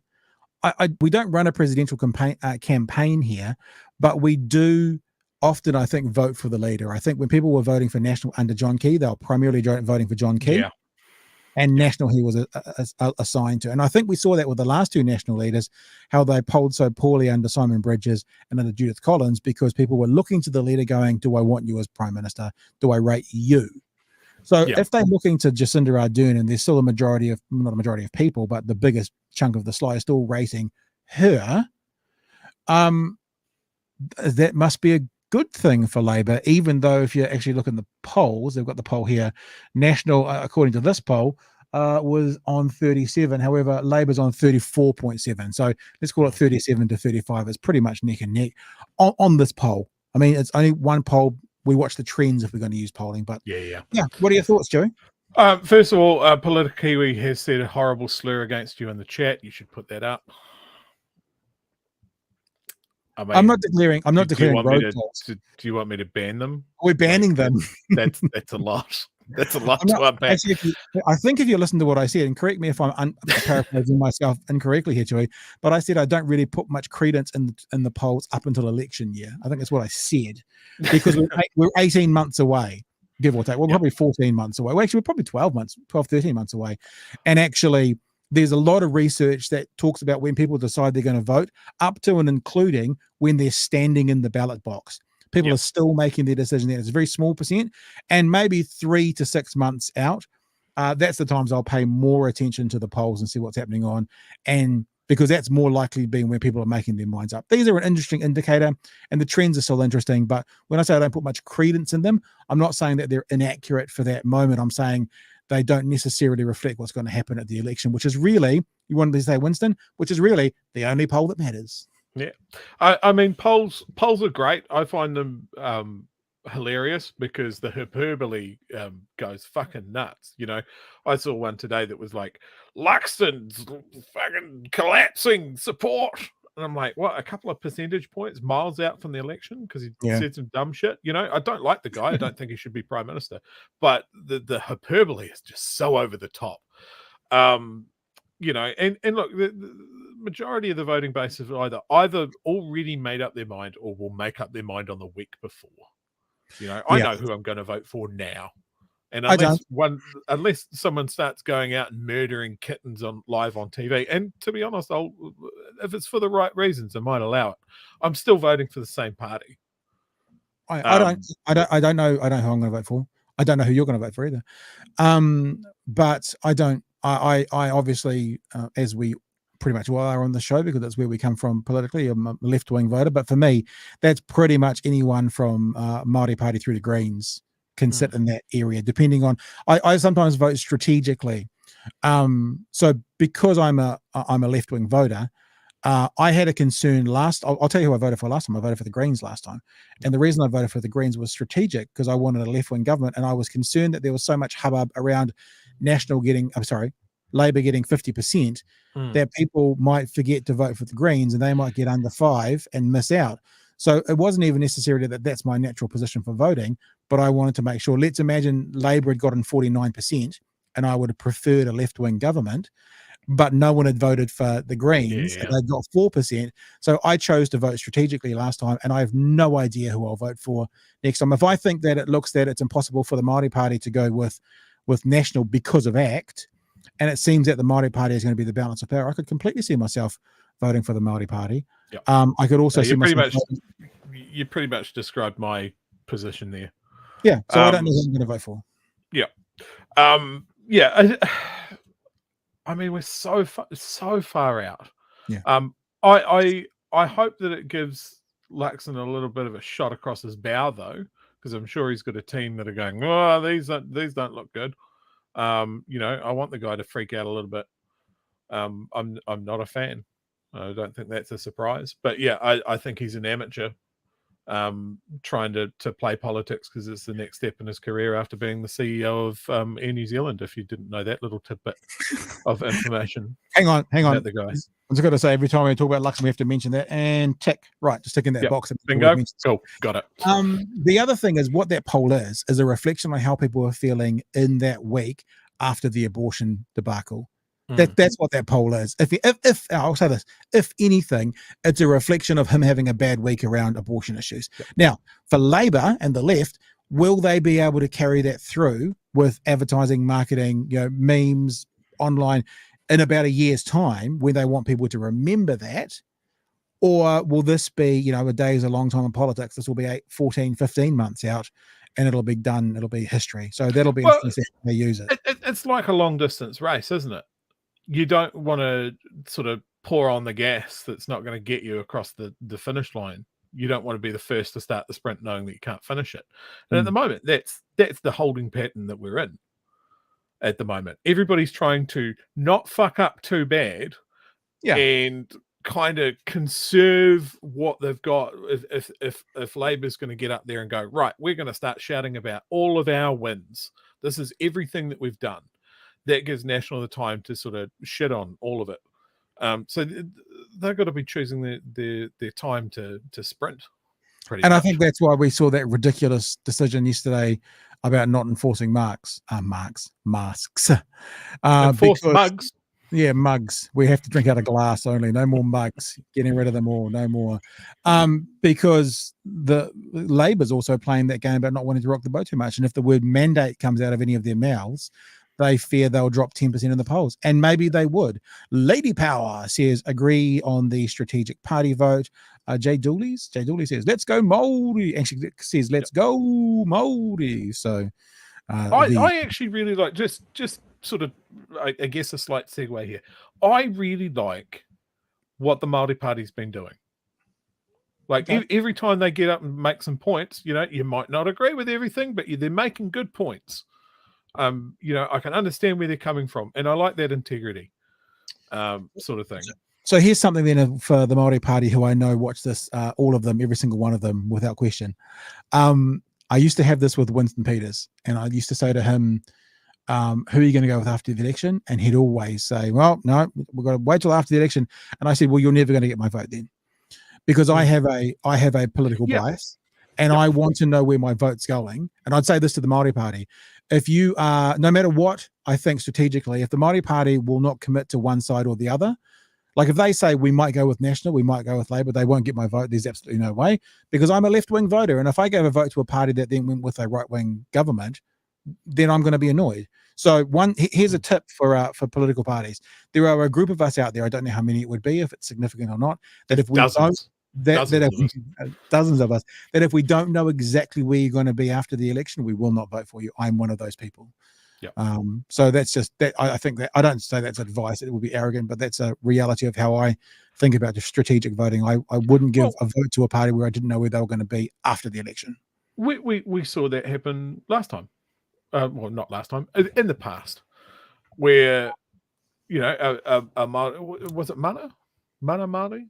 we don't run a presidential campaign here, but we do often, I think, vote for the leader. I think when people were voting for National under John Key, they were primarily voting for John Key. Yeah. And National he was assigned to. And I think we saw that with the last two National leaders, how they polled so poorly under Simon Bridges and under Judith Collins, because people were looking to the leader going, do I want you as Prime Minister? Do I rate you? So if they're looking to Jacinda Ardern, and there's still not a majority of people, but the biggest chunk of the slide is still rating her, that must be a good thing for Labour, even though if you actually look in the polls, they've got the poll here, National, according to this poll, was on 37. However, Labour's on 34.7. So let's call it 37 to 35. It's pretty much neck and neck on this poll. I mean, it's only one poll. We watch the trends if we're going to use polling. But yeah. What are your thoughts, Joey? First of all, Politikiwi has said a horrible slur against you in the chat. You should put that up. I mean, I'm not declaring road calls. Do you want me to ban them? We're banning them. That's a lot. That's a lot to unpack. Actually, I think if you listen to what I said, and correct me if I'm paraphrasing myself incorrectly here, Joey, but I said I don't really put much credence in the polls up until election year. I think that's what I said, because we're 18 months away, give or take. Well, probably 14 months away. Well, actually, we're probably 12, 13 months away. And actually, there's a lot of research that talks about when people decide they're going to vote, up to and including when they're standing in the ballot box. People are still making their decision there. It's a very small percent, and maybe 3 to 6 months out, that's the times I'll pay more attention to the polls and see what's happening on, and because that's more likely being where people are making their minds up. These are an interesting indicator, and the trends are still interesting, but when I say I don't put much credence in them, I'm not saying that they're inaccurate for that moment. I'm saying they don't necessarily reflect what's going to happen at the election, which is really, you wanted to say, Winston, which is really the only poll that matters. Yeah. I mean, polls are great. I find them hilarious because the hyperbole goes fucking nuts. I saw one today that was like, Luxon's fucking collapsing support. And I'm like, what, a couple of percentage points miles out from the election because he Yeah. said some dumb shit? You know, I don't like the guy. I don't think he should be prime minister. But the hyperbole is just so over the top. You know, and look, the majority of the voting base have either already made up their mind or will make up their mind on the week before. You know, I know who I'm going to vote for now. And unless someone starts going out and murdering kittens live on TV, and to be honest, if it's for the right reasons, I might allow it. I'm still voting for the same party. I don't know who I'm going to vote for. I don't know who you're going to vote for either. But I don't. I obviously, as we pretty much all are on the show, because that's where we come from politically. I'm a left-wing voter, but for me, that's pretty much anyone from Māori Party through to Greens can sit in that area, depending on. I sometimes vote strategically. So because I'm a left-wing voter, I had a concern I'll tell you who I voted for last time. I voted for the Greens last time. And the reason I voted for the Greens was strategic, because I wanted a left-wing government, and I was concerned that there was so much hubbub around Labor getting 50%, that people might forget to vote for the Greens and they might get under 5 and miss out. So it wasn't even necessarily that's my natural position for voting, but I wanted to make sure. Let's imagine Labor had gotten 49% and I would have preferred a left-wing government, but no one had voted for the Greens and they got 4%. So I chose to vote strategically last time, and I have no idea who I'll vote for next time. If I think that it looks that it's impossible for the Māori Party to go with National because of ACT, and it seems that the Māori Party is going to be the balance of power, I could completely see myself voting for the Māori Party. Yep. I could also see myself. You pretty much described my position there. Yeah, so I don't know who I'm going to vote for. Yeah. I mean, we're so far out. Yeah. I hope that it gives Luxon a little bit of a shot across his bow, though, because I'm sure he's got a team that are going, oh, these don't look good. You know, I want the guy to freak out a little bit. I'm not a fan. I don't think that's a surprise. But yeah, I think he's an amateur trying to play politics because it's the next step in his career after being the CEO of Air New Zealand, if you didn't know that little tidbit of information. Hang on. About the guy. I'm just going to say, every time we talk about Luxon, we have to mention that, and tick. Right, just tick in that box. Bingo. Cool. Got it. The other thing is what that poll is a reflection on how people are feeling in that week after the abortion debacle. That's what that poll is. If I'll say this, if anything, it's a reflection of him having a bad week around abortion issues. Yep. Now, for Labor and the left, will they be able to carry that through with advertising, marketing, memes, online in about a year's time when they want people to remember that? Or will this be, a day is a long time in politics. This will be 14, 15 months out and it'll be done. It'll be history. So that'll be interesting how they use it. It's like a long distance race, isn't it? You don't want to sort of pour on the gas that's not going to get you across the finish line. You don't want to be the first to start the sprint knowing that you can't finish it. And at the moment, that's the holding pattern that we're in at the moment. Everybody's trying to not fuck up too bad and kind of conserve what they've got. If Labor's going to get up there and go, right, we're going to start shouting about all of our wins. This is everything that we've done. That gives National the time to sort of shit on all of it. So they've got to be choosing their time to sprint. And much. I think that's why we saw that ridiculous decision yesterday about not enforcing masks. Enforce mugs. Yeah, mugs. We have to drink out of glass only. No more mugs. Getting rid of them all. No more. Because the Labor's also playing that game about not wanting to rock the boat too much. And if the word mandate comes out of any of their mouths, they fear they'll drop 10% in the polls. And maybe they would. Lady Power says, agree on the strategic party vote. Jay Dooley says, let's go Māori. And she says, let's go Māori. So I actually really like, just sort of, I guess a slight segue here. I really like what the Māori Party's been doing. Like every time they get up and make some points, you might not agree with everything, but they're making good points. I can understand where they're coming from, and I like that integrity, sort of thing. So here's something then for the Māori Party who I know watch this, all of them, every single one of them, without question. I used to have this with Winston Peters, and I used to say to him, who are you going to go with after the election? And he'd always say, well, no, we've got to wait till after the election. And I said, well, you're never going to get my vote then, because I have a political bias, and I want to know where my vote's going. And I'd say this to the Māori Party: if you are, no matter what, I think strategically, if the Māori Party will not commit to one side or the other, like if they say we might go with National, we might go with Labour, they won't get my vote. There's absolutely no way, because I'm a left-wing voter, and if I gave a vote to a party that then went with a right-wing government, then I'm going to be annoyed. So here's a tip for political parties. There are a group of us out there, I don't know how many it would be, if it's significant or not, that if we dozens of us, that if we don't know exactly where you're going to be after the election, we will not vote for you. I'm one of those people. Yeah. So that's just that. I think that, I don't say that's advice, it would be arrogant, but that's a reality of how I think about the strategic voting. I wouldn't give a vote to a party where I didn't know where they were going to be after the election. We saw that happen last time. Well, not last time, in the past, where, you know, was it Mana Māori?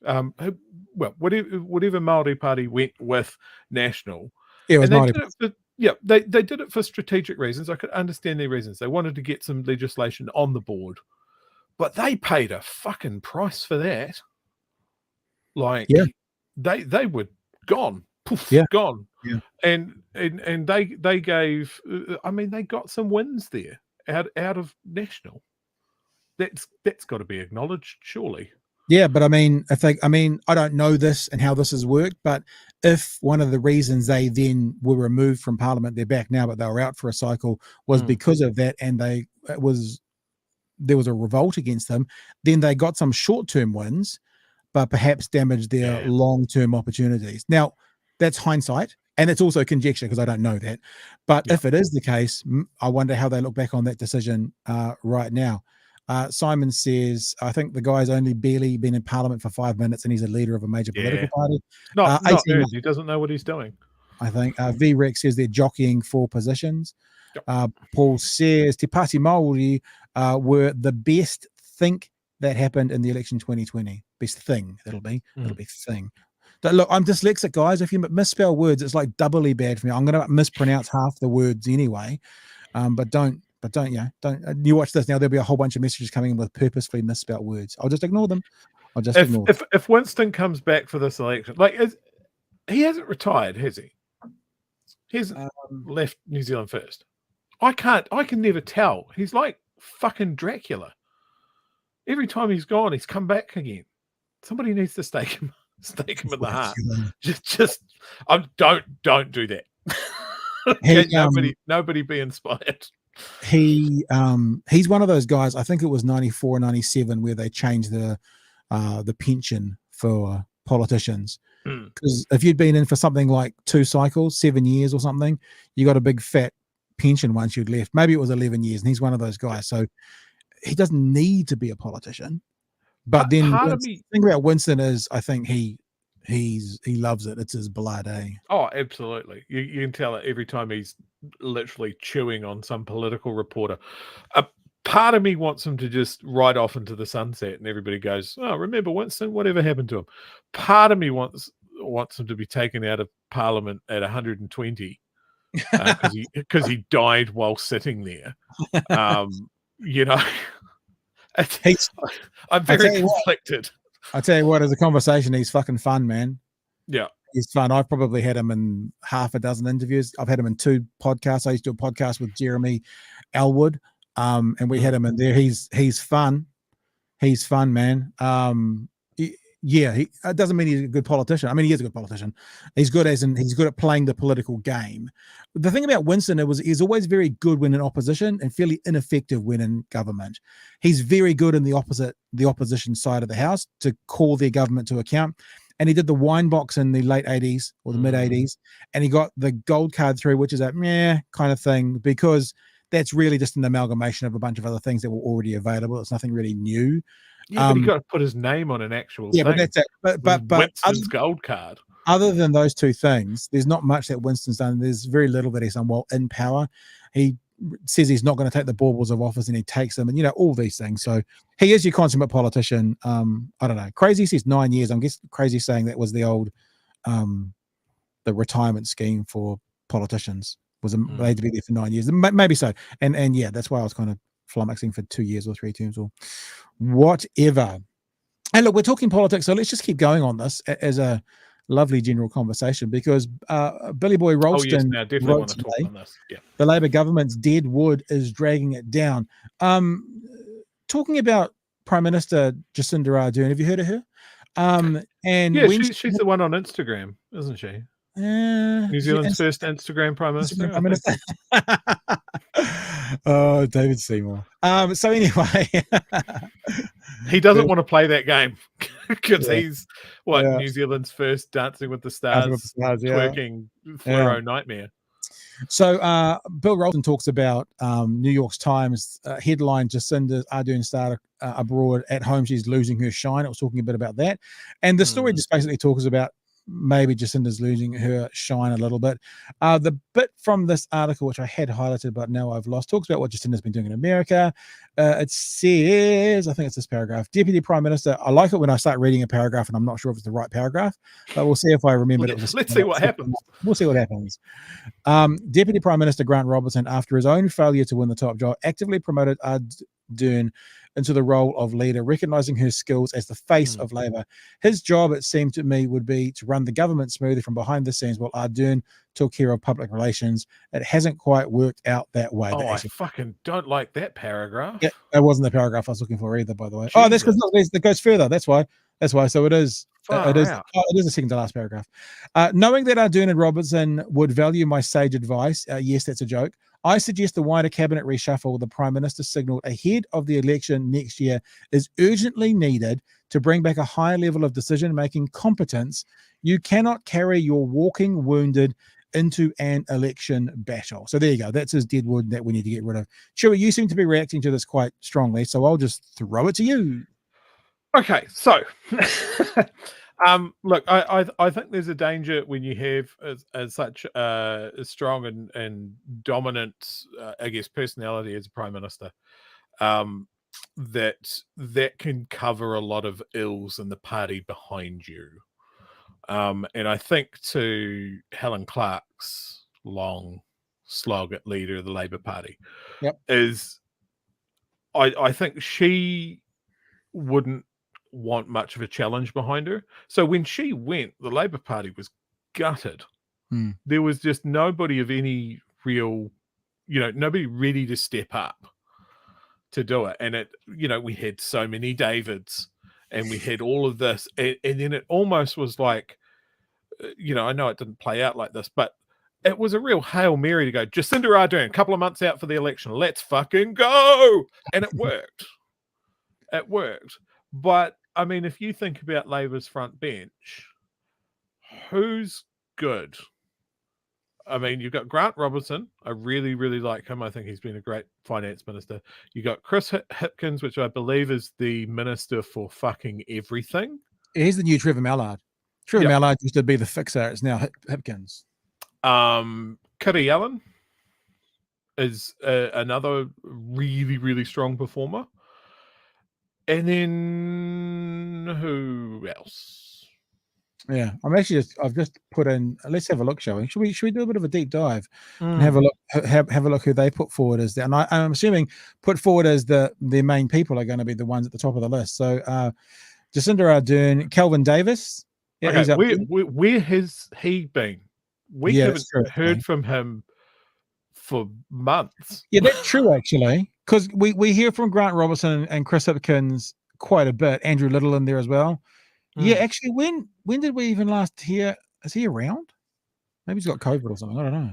Well, whatever Māori party went with National. Yeah, it was Māori. They did it for strategic reasons. I could understand their reasons. They wanted to get some legislation on the board, but they paid a fucking price for that. Like, they were gone. Poof, gone. Yeah. And they gave, I mean, they got some wins there out of National. That's got to be acknowledged, surely. Yeah, but I mean, I don't know this and how this has worked, but if one of the reasons they then were removed from Parliament, they're back now, but they were out for a cycle, was because of that, and there was a revolt against them, then they got some short-term wins, but perhaps damaged their long-term opportunities. Now, that's hindsight, and it's also conjecture because I don't know that. But if it is the case, I wonder how they look back on that decision right now. Simon says, I think the guy's only barely been in Parliament for 5 minutes, and he's a leader of a major political party. Not he doesn't know what he's doing. I think V-Rex says they're jockeying for positions. Paul says Te Pāti Māori were the best think that happened in the election 2020. Best thing, it'll be thing. But look, I'm dyslexic, guys. If you misspell words, it's like doubly bad for me. I'm going to mispronounce half the words anyway. But don't you watch this now, there'll be a whole bunch of messages coming in with purposefully misspelled words. I'll just ignore them. If Winston comes back for this election, like, he hasn't retired, has he? He hasn't left New Zealand First. I can never tell. He's like fucking Dracula. Every time he's gone, he's come back again. Somebody needs to stake him in the heart. Don't do that. Nobody be inspired. He's one of those guys, I think it was 94, 97, where they changed the pension for politicians. Because if you'd been in for something like 2 cycles, 7 years or something, you got a big fat pension once you'd left. Maybe it was 11 years, and he's one of those guys. So he doesn't need to be a politician. But then the thing about Winston is, I think he loves it. It's his blood, eh? Oh, absolutely. You can tell it every time he's literally chewing on some political reporter. A part of me wants him to just ride off into the sunset, and everybody goes, "Oh, remember Winston? Whatever happened to him?" Part of me wants him to be taken out of Parliament at 120 because he died while sitting there. You know. I'm very conflicted. I tell you what, as a conversation, he's fucking fun, man. Yeah. He's fun. I've probably had him in half a dozen interviews. I've had him in 2 podcasts. I used to do a podcast with Jeremy Elwood, and we had him in there. He's fun. He's fun, man. It doesn't mean he's a good politician. I mean, he is a good politician. He's good at playing the political game. The thing about Winston, he's always very good when in opposition and fairly ineffective when in government. He's very good in the opposition side of the house to call their government to account. And he did the wine box in the late 80s or the mid 80s, and he got the gold card through, which is a meh kind of thing, because that's really just an amalgamation of a bunch of other things that were already available. It's nothing really new. Yeah, but he got to put his name on an actual thing. But that's it. But Winston's gold card. Other than those 2 things, there's not much that Winston's done. There's very little that he's done while in power. He says he's not going to take the baubles of office, and he takes them, and all these things. So he is your consummate politician. I don't know. Crazy says 9 years. I'm guessing Crazy saying that was the old the retirement scheme for politicians was made to be there for 9 years. Maybe so. And yeah, that's why I was kind of flummoxing for 2 years or 3 terms or whatever. And look, we're talking politics, so let's just keep going on this as a lovely general conversation, because Billy Boy Ralston now definitely wrote want to talk today, on this. Yeah. the Labour government's dead wood is dragging it down. Talking about Prime Minister Jacinda Ardern, have you heard of her? And Yeah, when she's the one on Instagram, isn't she? New New Zealand's first Instagram Prime Minister. Prime Minister. Oh, David Seymour. So anyway, he doesn't want to play that game because Yeah. he's New Zealand's first Dancing with the Dancing with Stars, the Stars, twerking fluoro nightmare. So Bill Ralston talks about New York Times headline: Jacinda Ardern started abroad, at home she's losing her shine. It was talking a bit about that, and the story just basically talks about maybe Jacinda's losing her shine a little bit. The bit from this article, which I had highlighted but now I've lost, talks about what Jacinda's been doing in America. It says, I think it's this paragraph: Deputy Prime Minister. I like it when I start reading a paragraph and I'm not sure if it's the right paragraph, but we'll see if I remember it. Let's see what happens. We'll see what happens. Deputy Prime Minister Grant Robertson, after his own failure to win the top job, actively promoted Ardern into the role of leader, recognizing her skills as the face of Labour. His job, it seemed to me, would be to run the government smoothly from behind the scenes, while Ardern took care of public relations. It hasn't quite worked out that way. Oh, I fucking don't like that paragraph. Yeah, that wasn't the paragraph I was looking for either, by the way. Oh, that's because it goes further. That's why. So it is. It is the second to last paragraph. Knowing that Ardern and Robertson would value my sage advice, yes, that's a joke, I suggest the wider cabinet reshuffle the Prime Minister signalled ahead of the election next year is urgently needed to bring back a higher level of decision-making competence. You cannot carry your walking wounded into an election battle. So there you go. That's his deadwood that we need to get rid of. Chewie, you seem to be reacting to this quite strongly, so I'll just throw it to you. Okay, so look, I think there's a danger when you have as such a strong and dominant, I guess, personality as a prime minister, that can cover a lot of ills in the party behind you. And I think to Helen Clark's long slog at leader of the Labour Party, is I think she wouldn't want much of a challenge behind her. So when she went, the Labour Party was gutted. There was just nobody of any real, nobody ready to step up to do it. And we had so many Davids and we had all of this. And then it almost was like, I know it didn't play out like this, but it was a real Hail Mary to go, Jacinda Ardern, a couple of months out for the election, let's fucking go. And it worked. It worked. But, I mean, if you think about Labour's front bench, who's good? I mean, you've got Grant Robertson. I really, really like him. I think he's been a great finance minister. You got Chris Hipkins, which I believe is the minister for fucking everything. He's the new Trevor Mallard. Trevor Mallard used to be the fixer. It's now Hipkins. Kitty Allen is another really, really strong performer. And then who else? Yeah, I've just put in. Let's have a look, shall we? Should we do a bit of a deep dive and have a look? Have a look who they put forward as that. And I'm assuming put forward as their main people are going to be the ones at the top of the list. So Jacinda Ardern, Kelvin Davis. Yeah, okay, where has he been? We haven't heard from him for months. Yeah, that's true actually, because we hear from Grant Robertson and Chris Hipkins quite a bit. Andrew Little in there as well. Yeah, actually, when did we even last hear? Is he around? Maybe he's got COVID or something. I don't know.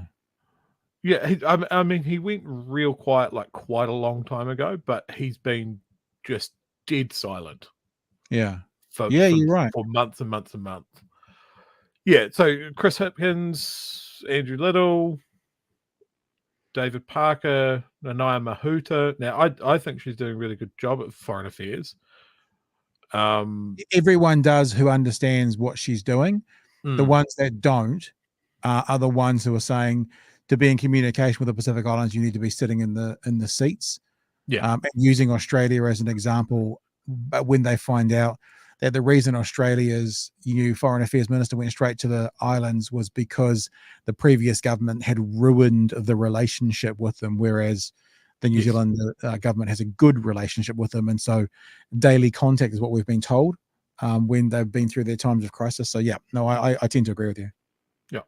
Yeah, I mean, he went real quiet like quite a long time ago, but he's been just dead silent. Yeah. You're right. For months and months and months. Yeah, so Chris Hipkins, Andrew Little, David Parker, Nanaia Mahuta. Now, I think she's doing a really good job at Foreign Affairs. Everyone does who understands what she's doing. The ones that don't are the ones who are saying to be in communication with the Pacific Islands, you need to be sitting in the seats. Yeah, and using Australia as an example. But when they find out that the reason Australia's new foreign affairs minister went straight to the islands was because the previous government had ruined the relationship with them, whereas the New Zealand government has a good relationship with them. And so daily contact is what we've been told when they've been through their times of crisis. So, yeah, no, I tend to agree with you. Yeah.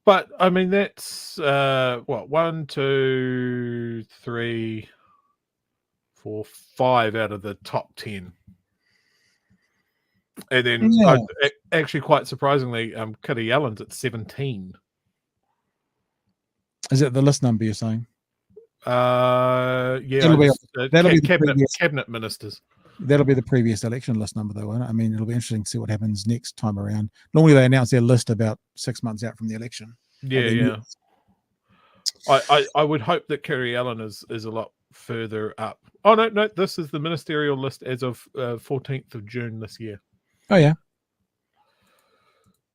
But, I mean, that's, 1, 2, 3, 4, 5 out of the top 10. And then, actually, quite surprisingly, Kitty Allen's at 17. Is it the list number you're saying? Yeah. That'll be cabinet ministers. That'll be the previous election list number, though, won't it? I mean, it'll be interesting to see what happens next time around. Normally, they announce their list about 6 months out from the election. Yeah. I would hope that Kerry Allen is a lot further up. Oh, no, this is the ministerial list as of 14th of June this year. Oh, yeah.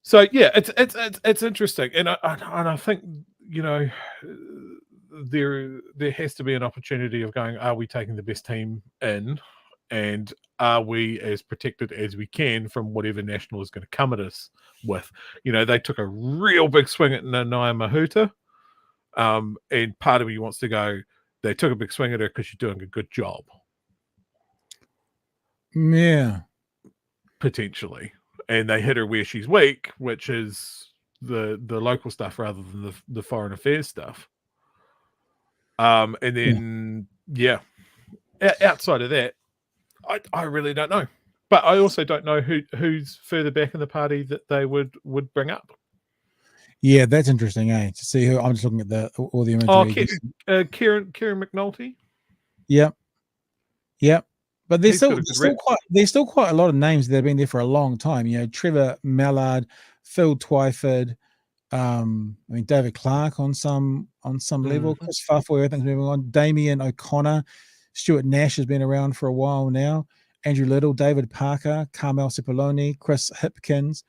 So, yeah, it's interesting. And I think, you know, there has to be an opportunity of going, are we taking the best team in? And are we as protected as we can from whatever national is going to come at us with? You know, they took a real big swing at Nanaia Mahuta. And part of me wants to go, they took a big swing at her because she's doing a good job. Yeah. Potentially. And they hit her where she's weak, which is the local stuff rather than the foreign affairs stuff. And then, outside of that, I really don't know. But I also don't know who's further back in the party that they would bring up. Yeah, that's interesting, To see who. I'm just looking at all the imagery. Kieran McNulty. Yep. But there's still quite a lot of names that have been there for a long time. You know, Trevor Mallard, Phil Twyford, David Clark on some level, Chris Fafoy, everything's moving on. Damien O'Connor, Stuart Nash has been around for a while now. Andrew Little, David Parker, Carmel Cipollone, Chris Hipkins,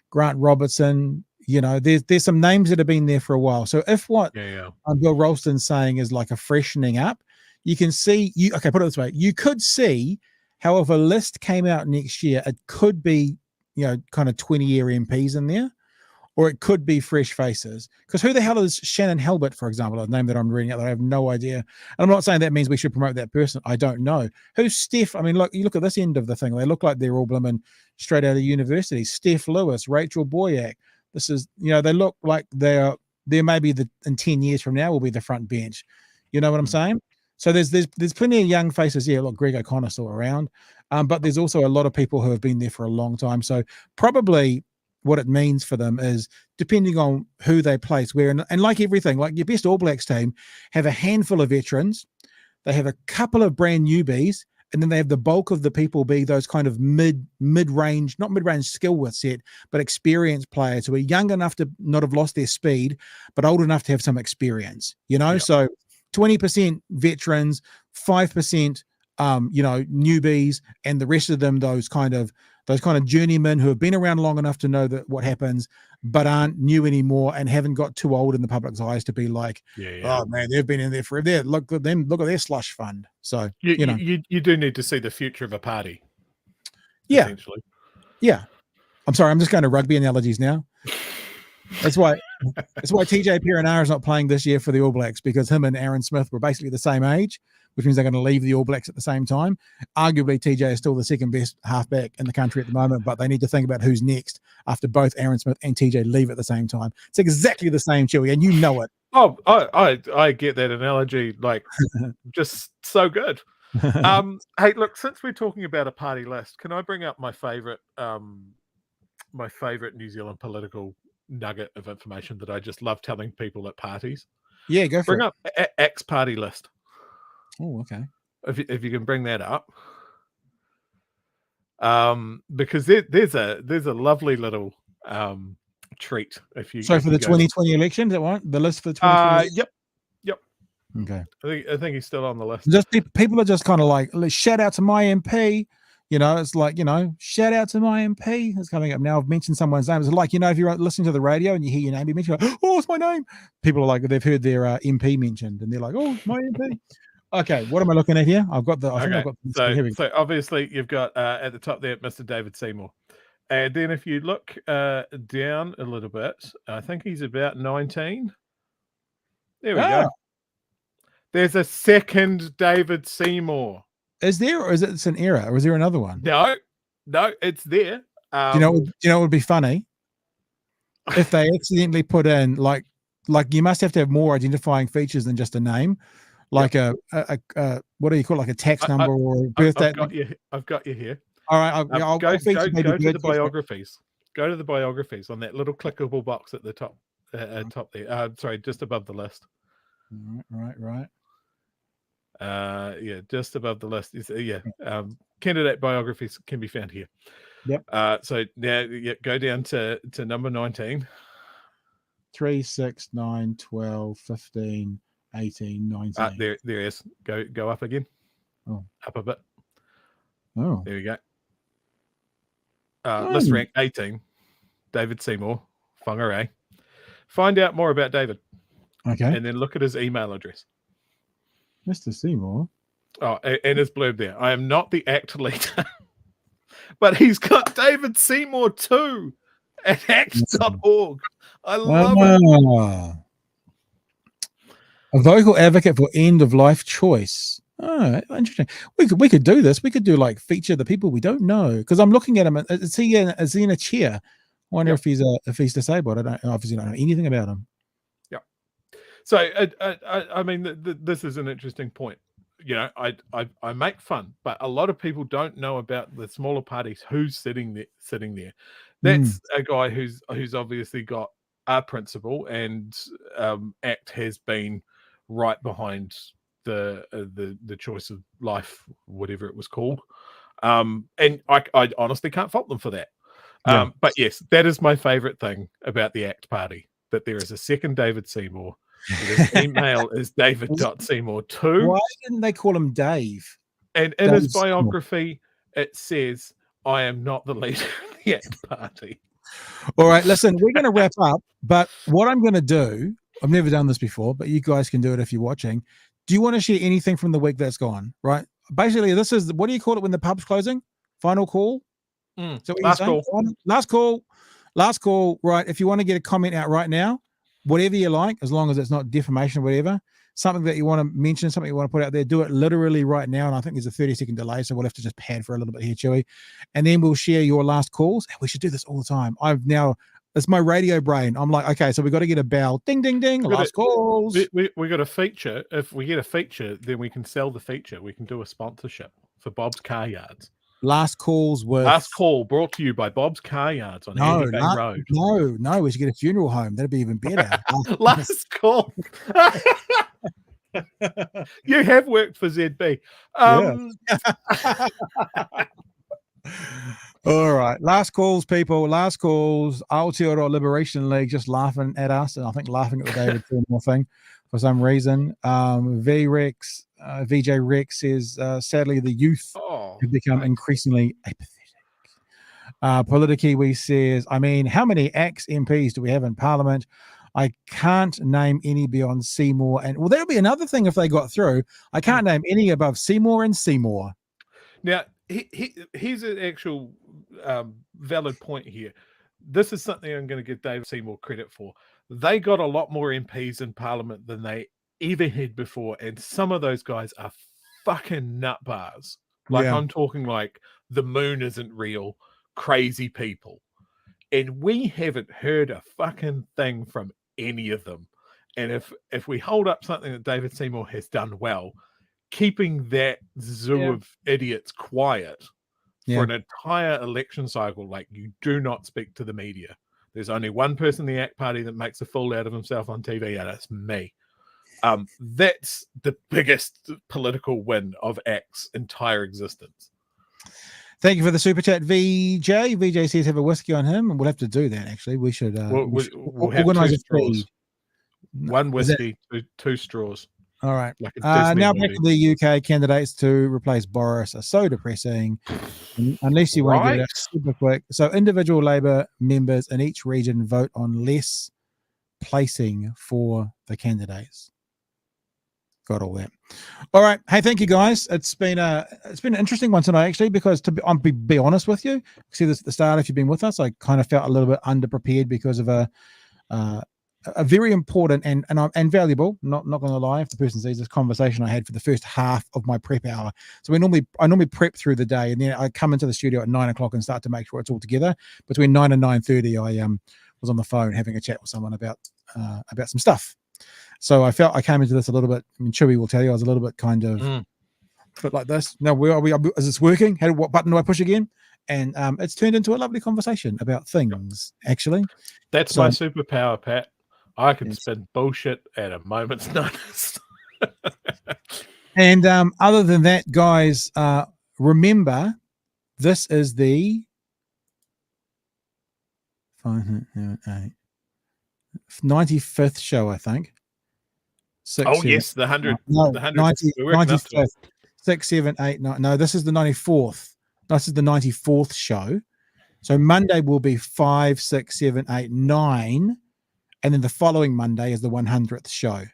Grant Robertson. You know, there's some names that have been there for a while. So if what Bill Ralston's saying is like a freshening up, you can see put it this way, you could see how if a list came out next year, it could be, you know, kind of 20-year MPs in there, or it could be fresh faces. Because who the hell is Shannon Halbert, for example, a name that I'm reading out that I have no idea. And I'm not saying that means we should promote that person. I don't know. Who's Steph? I mean, look, you look at this end of the thing. They look like they're all blooming straight out of university. Steph Lewis, Rachel Boyack. This is, you know, they look like they're maybe in 10 years from now will be the front bench. You know what I'm saying? So there's plenty of young faces. Yeah, look, Greg O'Connor still around. But there's also a lot of people who have been there for a long time. So probably what it means for them is depending on who they place where, and like everything, like your best All Blacks team have a handful of veterans. They have a couple of brand newbies, and then they have the bulk of the people be those kind of mid-range, not mid-range skill set, but experienced players who are young enough to not have lost their speed, but old enough to have some experience, you know? Yeah. So 20% veterans, 5%, newbies, and the rest of them, those kind of journeymen who have been around long enough to know that what happens, but aren't new anymore and haven't got too old in the public's eyes to be like, oh man, they've been in there forever. Look at them, look at their slush fund. So you do need to see the future of a party. Yeah. Essentially. Yeah. I'm sorry, I'm just going to rugby analogies now. That's why TJ Perenara is not playing this year for the All Blacks, because him and Aaron Smith were basically the same age, which means they're going to leave the All Blacks at the same time. Arguably, TJ is still the second best halfback in the country at the moment, but they need to think about who's next after both Aaron Smith and TJ leave at the same time. It's exactly the same, Chewy, and you know it. Oh, I get that analogy, like, just so good. Hey, look, since we're talking about a party list, can I bring up my favorite New Zealand political nugget of information that I just love telling people at parties? Yeah, go for it. Bring up X party list. Oh, okay. If you can bring that up, because there's a lovely little treat. If you for the 2020 election, is that right? The list for the 2020. Yep. Okay. I think he's still on the list. Just people are just kind of like, shout out to my MP. You know, it's like, shout out to my MP. It's coming up now. I've mentioned someone's name. It's like, if you're listening to the radio and you hear your name be mentioned, like, oh, it's my name. People are like, they've heard their MP mentioned, and they're like, oh, it's my MP. Okay, what am I looking at here? I've got the. I think I've Okay, got. Here we go. so obviously you've got at the top there, Mr. David Seymour, and then if you look down a little bit, I think he's about 19. There we go. There's a second David Seymour. Is there, or is it? It's an error, or is there another one? No, it's there. Do you know? Do you know what would be funny? If they accidentally put in like you must have to have more identifying features than just a name, like a what do you call it, like a tax number or a birthday? I've got you here. All right, I'll go to the bird. biographies. Go to the biographies on that little clickable box at the top, top there. Sorry, just above the list. Right. Yeah, just above the list. Candidate biographies can be found here. Yep. So now go down to number 19. 3, 6, 9, 12, 15, 18, 19. There it is. Go up again. Oh. Up a bit. Oh. There we go. List rank 18. David Seymour, Whangarei. Find out more about David. Okay. And then look at his email address. Mr. Seymour. Oh, and his blurb there. I am not the ACT leader. But he's got David Seymour too at act.org. I love it. A vocal advocate for end of life choice. Oh, interesting. We could do this. We could do like feature the people we don't know. Because I'm looking at him. Is he in a chair? I wonder if he's disabled. I obviously don't know anything about him. Yeah. So I mean, this is an interesting point. You know, I make fun, but a lot of people don't know about the smaller parties who's sitting there. That's a guy who's obviously got a principle, and ACT has been right behind the choice of life, whatever it was called. And I honestly can't fault them for that. But yes, that is my favorite thing about the ACT party, that there is a second David Seymour. His email is david.seymour2. Why didn't they call him Dave? And in his biography, it says, I am not the leader of the ACT party. All right, listen, we're going to wrap up, but what I'm going to do, I've never done this before, but you guys can do it if you're watching. Do you want to share anything from the week that's gone, right? Basically, this is, what do you call it when the pub's closing? Final call? So Last call. Last call, right? If you want to get a comment out right now, whatever you like, as long as it's not defamation or whatever, something that you want to mention, something you want to put out there, do it literally right now. And I think there's a 30-second delay, so we'll have to just pad for a little bit here, Chewy. And then we'll share your last calls. We should do this all the time. It's my radio brain. I'm like, okay, so we got to get a bell. Ding, ding, ding. Last calls. We got a feature. If we get a feature, then we can sell the feature. We can do a sponsorship for Bob's Car Yards. Last calls with Last call brought to you by Bob's Car Yards on Andy Bay Road. No, we should get a funeral home. That'd be even better. Last call. You have worked for ZB. All right. Last calls, people. Last calls. Aotearoa Liberation League just laughing at us, and I think laughing at the David Seymour thing for some reason. VJ Rex says, sadly, the youth have become increasingly apathetic. Politikiwi says, I mean, how many ex-MPs do we have in Parliament? I can't name any beyond Seymour. And well, that'll be another thing if they got through. I can't name any above Seymour and Seymour. Now, here's an actual valid point here. This is something I'm going to give David Seymour credit for. They got a lot more MPs in Parliament than they ever had before, and some of those guys are fucking nut bars. Like, I'm talking like the moon isn't real, crazy people. And we haven't heard a fucking thing from any of them. And if we hold up something that David Seymour has done well, keeping that zoo of idiots quiet for an entire election cycle, like, you do not speak to the media. There's only one person in the ACT party that makes a fool out of himself on TV, and it's me. That's the biggest political win of ACT's entire existence. Thank you for the super chat, VJ. VJ says have a whiskey on him, and we'll have to do that. Actually, we should. We'll have organize two a straws. feed. One whiskey, two straws. All right. Like a now movie. back to the UK candidates to replace Boris are so depressing. Unless you want to get it super quick. So individual Labour members in each region vote on less placing for the candidates. got all that. All right. Hey, thank you guys. It's been an interesting one tonight, actually, because I'll be honest with you. See this at the start. If you've been with us, I kind of felt a little bit underprepared because of a very important and valuable. Not going to lie, if the person sees this conversation I had for the first half of my prep hour. So I normally prep through the day, and then I come into the studio at 9 o'clock and start to make sure it's all together. Between 9 and 9:30, I was on the phone having a chat with someone about some stuff. So I felt I came into this a little bit. I mean, Chewy will tell you I was a little bit kind of a bit like this. Now, where are we? Is this working? What button do I push again? And it's turned into a lovely conversation about things. Actually, that's my superpower, Pat. I can spin bullshit at a moment's notice. And other than that, guys, remember this is the 95th show, I think. Yes, the 100th. No, the 100th. 95th. 6, 7, 8, 9. No, this is the 94th. This is the 94th show. So Monday will be 5, 6, 7, 8, 9. And then the following Monday is the 100th show.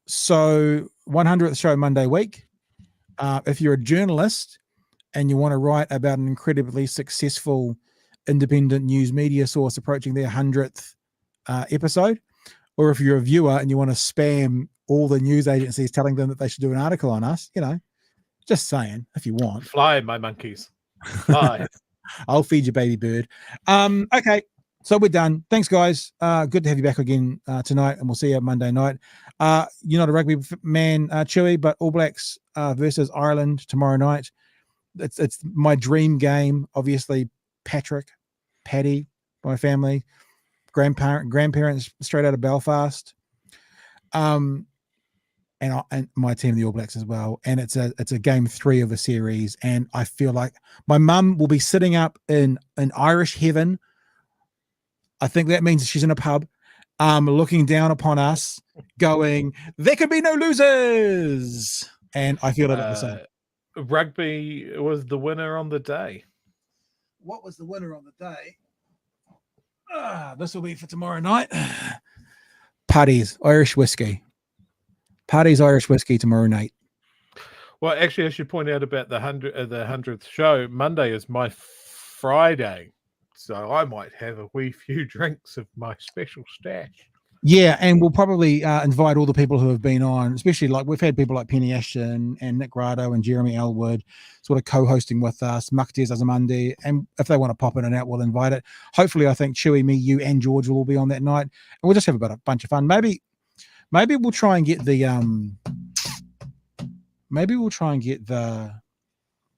So 100th show Monday week. If you're a journalist and you want to write about an incredibly successful independent news media source approaching their 100th episode, or if you're a viewer and you want to spam all the news agencies telling them that they should do an article on us, just saying, if you want. Fly, my monkeys. Fly. I'll feed you, baby bird. Okay, so we're done. Thanks, guys. Good to have you back again tonight, and we'll see you Monday night. You're not a rugby man, Chewy, but All Blacks versus Ireland tomorrow night. It's my dream game. Obviously, Paddy, my family, grandparents straight out of Belfast, and my team, the All Blacks, as well. And it's a game 3 of a series, and I feel like my mum will be sitting up in Irish heaven. I think that means she's in a pub, looking down upon us, going, "There can be no losers." And I feel it at the same. Rugby was the winner on the day. What was the winner on the day? This will be for tomorrow night. Paddy's Irish whiskey. Paddy's Irish whiskey tomorrow night. Well, actually, I should point out about the 100th show. Monday is my Friday, so I might have a wee few drinks of my special stash. Yeah, and we'll probably invite all the people who have been on, especially like we've had people like Penny Ashton and Nick Rado and Jeremy Elwood sort of co-hosting with us, Maktis Azamandi, and if they want to pop in and out, we'll invite it. Hopefully, I think Chewy, me, you, and George will all be on that night, and we'll just have a bunch of fun. Maybe we'll try and get the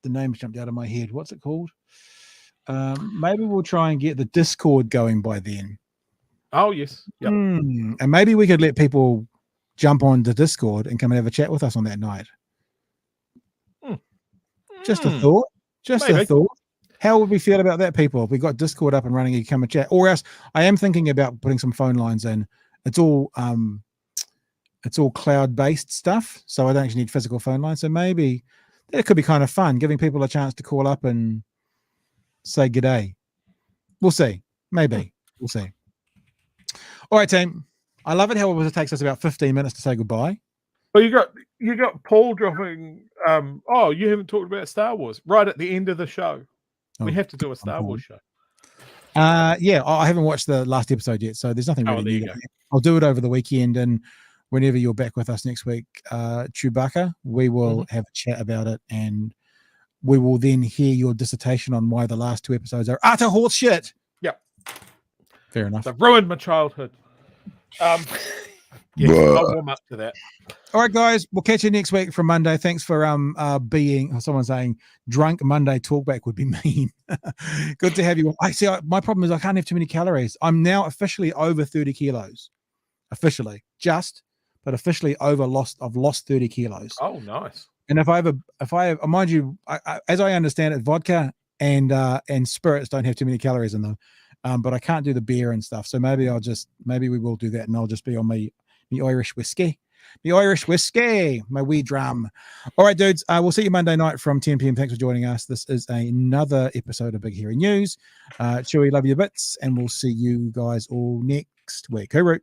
the name jumped out of my head. What's it called? Maybe we'll try and get the Discord going by then. Oh, yes. Yep. And maybe we could let people jump on the Discord and come and have a chat with us on that night. Just a thought. A thought. How would we feel about that, people? If we got Discord up and running, you come and chat. Or else, I am thinking about putting some phone lines in. It's all cloud-based stuff, so I don't actually need physical phone lines. So maybe that could be kind of fun, giving people a chance to call up and say g'day. We'll see. Maybe. We'll see. All right, team. I love it how it takes us about 15 minutes to say goodbye. Well, you got Paul dropping. You haven't talked about Star Wars right at the end of the show. We have to do a Star Wars show. Yeah, I haven't watched the last episode yet, so there's nothing really new. I'll do it over the weekend, and whenever you're back with us next week, Chewbacca, we will have a chat about it, and we will then hear your dissertation on why the last 2 episodes are utter horse shit. Yep. Fair enough. They've ruined my childhood. I'll warm up to that. All right, guys, we'll catch you next week from Monday. Thanks for being, someone saying drunk Monday talkback would be mean. Good to have you. My problem is I can't have too many calories. I'm now officially over 30 kilos. Officially I've lost 30 kilos. Oh, nice. And if I mind you, as I understand it, vodka and spirits don't have too many calories in them. But I can't do the beer and stuff. So maybe we will do that, and I'll just be on my Irish whiskey. The Irish whiskey, my wee drum. All right, dudes, we'll see you Monday night from 10 p.m. Thanks for joining us. This is another episode of Big Hairy News. Chewy, love you bits, and we'll see you guys all next week. Hooroo.